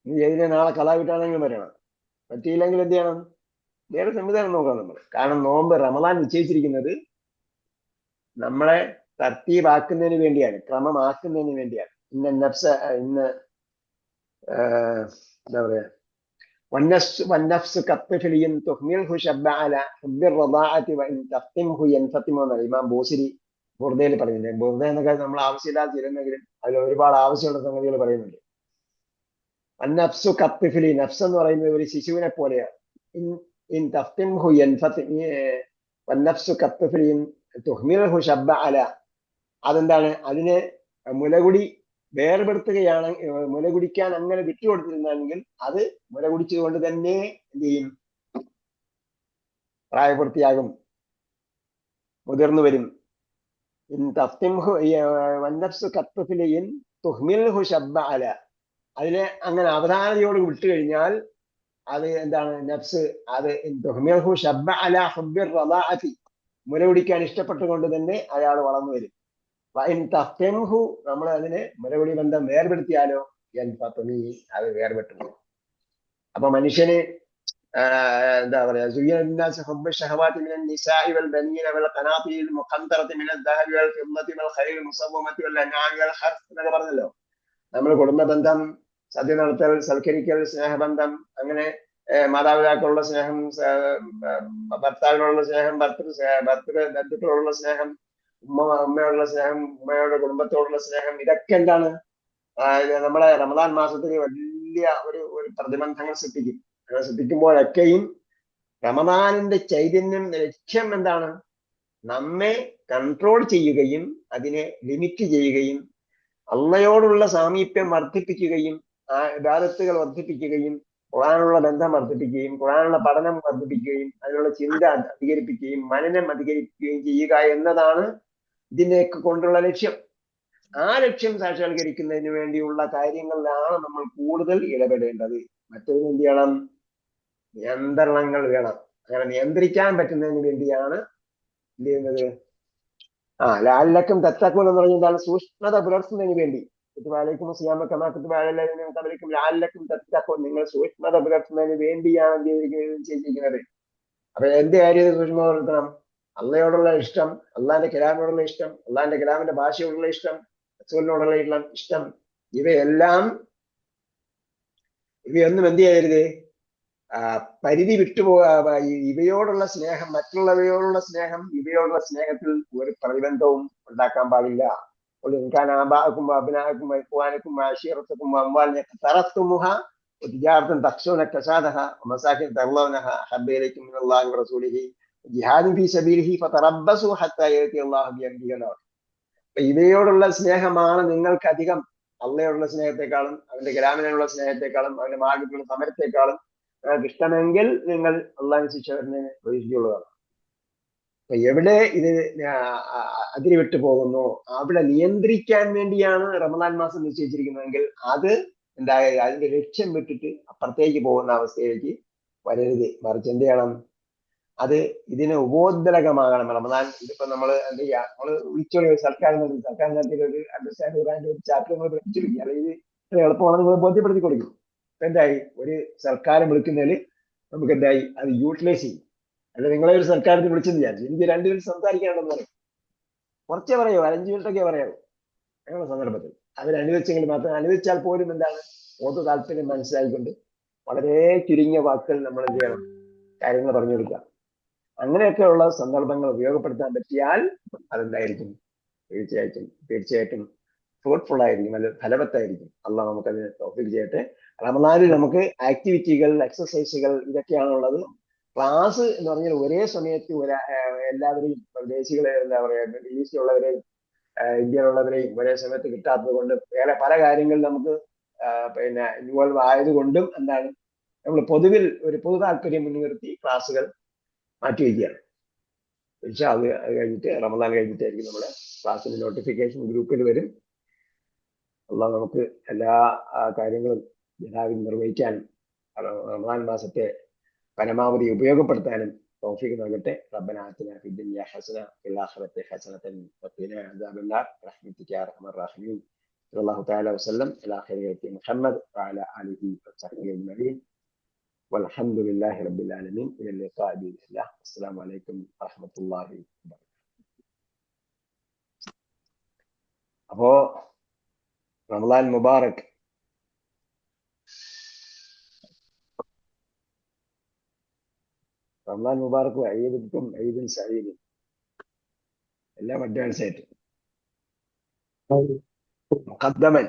ഇതിനെ നാളെ കള വീട്ടാണെങ്കിലും പറ്റണം. പറ്റിയില്ലെങ്കിൽ എന്ത് ചെയ്യണം? വേറെ സംവിധാനം നോക്കണം നമ്മൾ. കാരണം നോമ്പ് റമദാൻ നിശ്ചയിച്ചിരിക്കുന്നത് നമ്മളെ തർത്തീബാക്കുന്നതിന് വേണ്ടിയാണ്, ക്രമമാക്കുന്നതിന് വേണ്ടിയാണ്. എന്താ പറയാ, والنفس كالطفل تهمله شب على حب الرضاعة وإن تفتمه ينفتم എന്നാണ് ഇമാം ബൂസിരി ബുർദയിൽ പറയുന്നത്. ബുർദ എന്നൊക്കെ നമ്മൾ ആവശ്യമില്ലാതെ ഇരുന്നെങ്കിലും അതിൽ ഒരുപാട് ആവശ്യമുള്ള സംഗതികൾ പറയുന്നുണ്ട്. അന്നഫ്സു കത്തിഫിലി, നഫ്സ് എന്ന് പറയുന്നത് ഒരു ശിശുവിനെ പോലെയാണ്. ഇൻ തഫ്തിംഹു യൻഫതിം വന്നഫ്സു കത്തിഫിലി തുഹ്മിൽഹു ശബ്ബ അല. അതെന്താണ്? അതിനെ മുലകുടി വേർപെടുത്തുകയാണ്, മുലകുടിക്കാൻ അങ്ങനെ വിട്ടുകൊടുത്തിരുന്നെങ്കിൽ അത് മുലകുടിച്ചുകൊണ്ട് തന്നെ എന്ത് ചെയ്യും? പ്രായപൂർത്തിയാകും, മുതിർന്നു വരും. ഇൻ തഫ്തിംഹു വന്നഫ്സു കത്തിഫിലി തുഹ്മിൽഹു ശബ്ബ അല. അതിനെ അങ്ങനെ അവധാനതയോട് വിട്ടു കഴിഞ്ഞാൽ അത് എന്താണ്? നഫ്സ് അത് തുഹ്മിൽഹു ശബ്ബ അല ഹുബ്ബിർ റളാഅതി, മുലകുടിക്കാൻ ഇഷ്ടപ്പെട്ടുകൊണ്ട് തന്നെ അയാൾ വളർന്നു വരും. നമ്മൾ അതിനെ മുലകുടി ബന്ധം വേർപെടുത്തിയാലോ അത് വേർപെട്ടു. അപ്പൊ മനുഷ്യന് എന്താ പറയാ, എന്നൊക്കെ പറഞ്ഞല്ലോ. നമ്മൾ കുടുംബ ബന്ധം, സദ്യ നടത്തൽ, സൽക്കരിക്കൽ, സ്നേഹബന്ധം, അങ്ങനെ മാതാപിതാക്കളുള്ള സ്നേഹം, ഭർത്താവിനോടുള്ള സ്നേഹം, ബന്ധുക്കളോടുള്ള സ്നേഹം, ഉമ്മയോടുള്ള സ്നേഹം, ഉമ്മയുടെ കുടുംബത്തോടുള്ള സ്നേഹം, ഇതൊക്കെ എന്താണ്? നമ്മളെ റമദാൻ മാസത്തിൽ വലിയ വലിയ ഒരു പ്രതിബന്ധങ്ങൾ സൃഷ്ടിക്കും. അങ്ങനെ സൃഷ്ടിക്കുമ്പോഴൊക്കെയും റമദാനിന്റെ ചൈതന്യം ലക്ഷ്യം എന്താണ്? നമ്മെ കൺട്രോൾ ചെയ്യുകയും അതിനെ ലിമിറ്റ് ചെയ്യുകയും അള്ളയോടുള്ള സാമീപ്യം വർദ്ധിപ്പിക്കുകയും ആ ഇബാദത്തുകൾ വർദ്ധിപ്പിക്കുകയും ഖുർആനുള്ള ബന്ധം വർദ്ധിപ്പിക്കുകയും ഖുർആനുള്ള പഠനം വർദ്ധിപ്പിക്കുകയും അതിനുള്ള ചിന്ത അധികരിപ്പിക്കുകയും മനനം അധികരിപ്പിക്കുകയും ചെയ്യുക എന്നതാണ് ഇതിനെയൊക്കെ കൊണ്ടുള്ള ലക്ഷ്യം. ആ ലക്ഷ്യം സാക്ഷാത്കരിക്കുന്നതിന് വേണ്ടിയുള്ള കാര്യങ്ങളിലാണ് നമ്മൾ കൂടുതൽ ഇടപെടേണ്ടത്. മറ്റൊരു എന്ത് ചെയ്യണം? നിയന്ത്രണങ്ങൾ വേണം. അങ്ങനെ നിയന്ത്രിക്കാൻ പറ്റുന്നതിന് വേണ്ടിയാണ് എന്ത് ചെയ്യുന്നത്? ലാലക്കും തത്തക്കും എന്ന് പറഞ്ഞാൽ സൂക്ഷ്മത പുലർത്തുന്നതിന് വേണ്ടി കുത്തുബാലയ്ക്കും സിയാമക്കമാക്കും ലാലക്കും തത്തക്കും നിങ്ങൾ സൂക്ഷ്മത പുലർത്തുന്നതിന് വേണ്ടിയാണ് ചെയ്തിരിക്കുന്നത്. അപ്പൊ എന്ത് കാര്യം സൂക്ഷ്മത പുലർത്തണം? അള്ളയോടുള്ള ഇഷ്ടം, അള്ളാന്റെ കലാമിനോടുള്ള ഇഷ്ടം, അള്ളാന്റെ കലാമിന്റെ ഭാഷയോടുള്ള ഇഷ്ടം, റസൂലിനോടുള്ള ഇഷ്ടം, ഇവയൊന്നും എന്ത് ചെയ്യരുത്? പരിധി വിട്ടുപോകാ. ഇവയോടുള്ള സ്നേഹം, മറ്റുള്ളവയോടുള്ള സ്നേഹം, ഇവയോടുള്ള സ്നേഹത്തിൽ ഒരു പ്രതിബന്ധവും ഉണ്ടാക്കാൻ പാടില്ല. ആബാക്കും അബ്നാക്കും വൈഖ്വാനക്കും ആശീറത്തക്കും അംവാലിനെ തറത്തുമുഹ وتجارة تخشون كسادها ومساكن ترضونها أحب إليكم من الله ورسوله جهاد في سبيله فتربصوا حتى يأتي الله بأمره. ഇവയോടുള്ള സ്നേഹമാണ് നിങ്ങൾക്ക് അധികം. അള്ളയോടുള്ള സ്നേഹത്തെക്കാളും അവന്റെ കലാമിനുള്ള സ്നേഹത്തെക്കാളും അവന്റെ മാർഗത്തിലുള്ള സമരത്തെക്കാളും നിങ്ങൾക്ക് ഇഷ്ടമെങ്കിൽ നിങ്ങൾ അള്ളാഹു ശിക്ഷ വരുന്നതിന് പ്രതീക്ഷിച്ചുള്ളതാണ്. അപ്പൊ എവിടെ ഇത് അതിരി വിട്ടു പോകുന്നു അവിടെ നിയന്ത്രിക്കാൻ വേണ്ടിയാണ് റമദാൻ മാസം നിശ്ചയിച്ചിരിക്കുന്നതെങ്കിൽ അത് അതിന്റെ ലക്ഷ്യം വിട്ടിട്ട് അപ്പുറത്തേക്ക് പോകുന്ന അവസ്ഥയിലേക്ക് വരരുത്. മറിച്ച് എന്ത് ചെയ്യണം? അത് ഇതിന് ഉപോദ്ബലകമാകണം. റമദാൻ ഇതിപ്പോ നമ്മൾ എന്ത് ചെയ്യാ? നമ്മള് വിളിച്ചോളി സർക്കാർ നടത്തിയ ഒരു അണ്ടർസ്റ്റാൻഡ് ഒരു ചാപ്റ്റർ നമ്മൾ പഠിച്ചിരിക്കുക. അല്ലെങ്കിൽ ഇത്ര എളുപ്പമാണെന്ന് നിങ്ങൾ ബോധ്യപ്പെടുത്തി കൊടുക്കും. അപ്പൊ എന്തായി? ഒരു സർക്കാർ വിളിക്കുന്നതിൽ നമുക്ക് എന്തായി? അത് യൂട്ടിലൈസ് ചെയ്യും. അല്ല നിങ്ങളെ ഒരു സർക്കാരിന് വിളിച്ചെന്ന് വിചാരിച്ചു എനിക്ക് 2 മിനിറ്റ് സംസാരിക്കാനുണ്ടെന്ന് പറയും. കുറച്ചേ പറയൂ, 5 മിനിറ്റൊക്കെ പറയാവൂ ഞങ്ങളുടെ സന്ദർഭത്തിൽ. അവർ അനുവദിച്ചെങ്കിൽ മാത്രം, അനുവദിച്ചാൽ പോലും എന്താണ് പൊതു താല്പര്യം മനസ്സിലായിക്കൊണ്ട് വളരെ ചുരുങ്ങിയ വാക്കുകൾ നമ്മൾ എന്ത് ചെയ്യണം? കാര്യങ്ങൾ പറഞ്ഞു കൊടുക്കുക. അങ്ങനെയൊക്കെയുള്ള സന്ദർഭങ്ങൾ ഉപയോഗപ്പെടുത്താൻ പറ്റിയാൽ അതെന്തായിരിക്കും? തീർച്ചയായിട്ടും ഫ്രൂട്ട്ഫുൾ ആയിരിക്കും, അത് ഫലവത്തായിരിക്കും. അള്ളാഹ് നമുക്കതിന് തൗഫീഖ് ചെയ്യട്ടെ. റമദാനിൽ നമുക്ക് ആക്ടിവിറ്റികൾ, എക്സസൈസുകൾ ഇതൊക്കെയാണുള്ളത്. ക്ലാസ് എന്ന് പറഞ്ഞാൽ ഒരേ സമയത്ത് എല്ലാവരെയും വിദേശികളെ എന്താ പറയാ വിദേശിയുള്ളവരെയും ഇന്ത്യയിലുള്ളവരെയും ഒരേ സമയത്ത് കിട്ടാത്തത് കൊണ്ട് വേറെ പല കാര്യങ്ങളിൽ നമുക്ക് ഇൻവോൾവ് ആയതുകൊണ്ടും എന്താണ് നമ്മൾ പൊതുവിൽ ഒരു പൊതു താല്പര്യം മുൻനിർത്തി ക്ലാസ്സുകൾ മാറ്റിവെക്കുകയാണ്. പക്ഷെ അത് കഴിഞ്ഞിട്ട് റമദാൻ കഴിഞ്ഞിട്ടായിരിക്കും നമ്മുടെ ക്ലാസ്സിന്റെ നോട്ടിഫിക്കേഷൻ ഗ്രൂപ്പിൽ വരും. അള്ളാഹ് നമുക്ക് എല്ലാ കാര്യങ്ങളും യഥാവിധി നിർവഹിക്കാനും റമദാൻ മാസത്തെ പരമാവധി ഉപയോഗപ്പെടുത്താനും തൗഫീഖ് നൽകട്ടെ. റബ്ബനാ ആതിനാ ഫിദ് ദുനിയാ ഹസന വഫിൽ ആഖിറതി ഹസനതൻ വഖിനാ അദാബന്നാർ ബിറഹ്മതിക യാ അർഹമർ റഹീമീൻ. സല്ലല്ലാഹു തആല വസല്ലം അലാ ഖൈരി മുഹമ്മദ് വഅലാ ആലിഹി വസഹ്ബിഹി അജ്മഈൻ. വൽഹംദുലില്ലാഹി റബ്ബിൽ ആലമീൻ. ഇലാ ലിഖാഇ ബിഇസ്നില്ലാഹ്. അസ്സലാമു അലൈക്കും വറഹ്മത്തുള്ളാഹി വബറകാതുഹു. അപ്പോ റമദാൻ മുബാറക്. റമദാൻ മുബാറക് ഈദുക്കും ഈദുൻ സഈദും എല്ലാം അഡ്വാൻസ് ആയിട്ട് മുഖദ്ദമൻ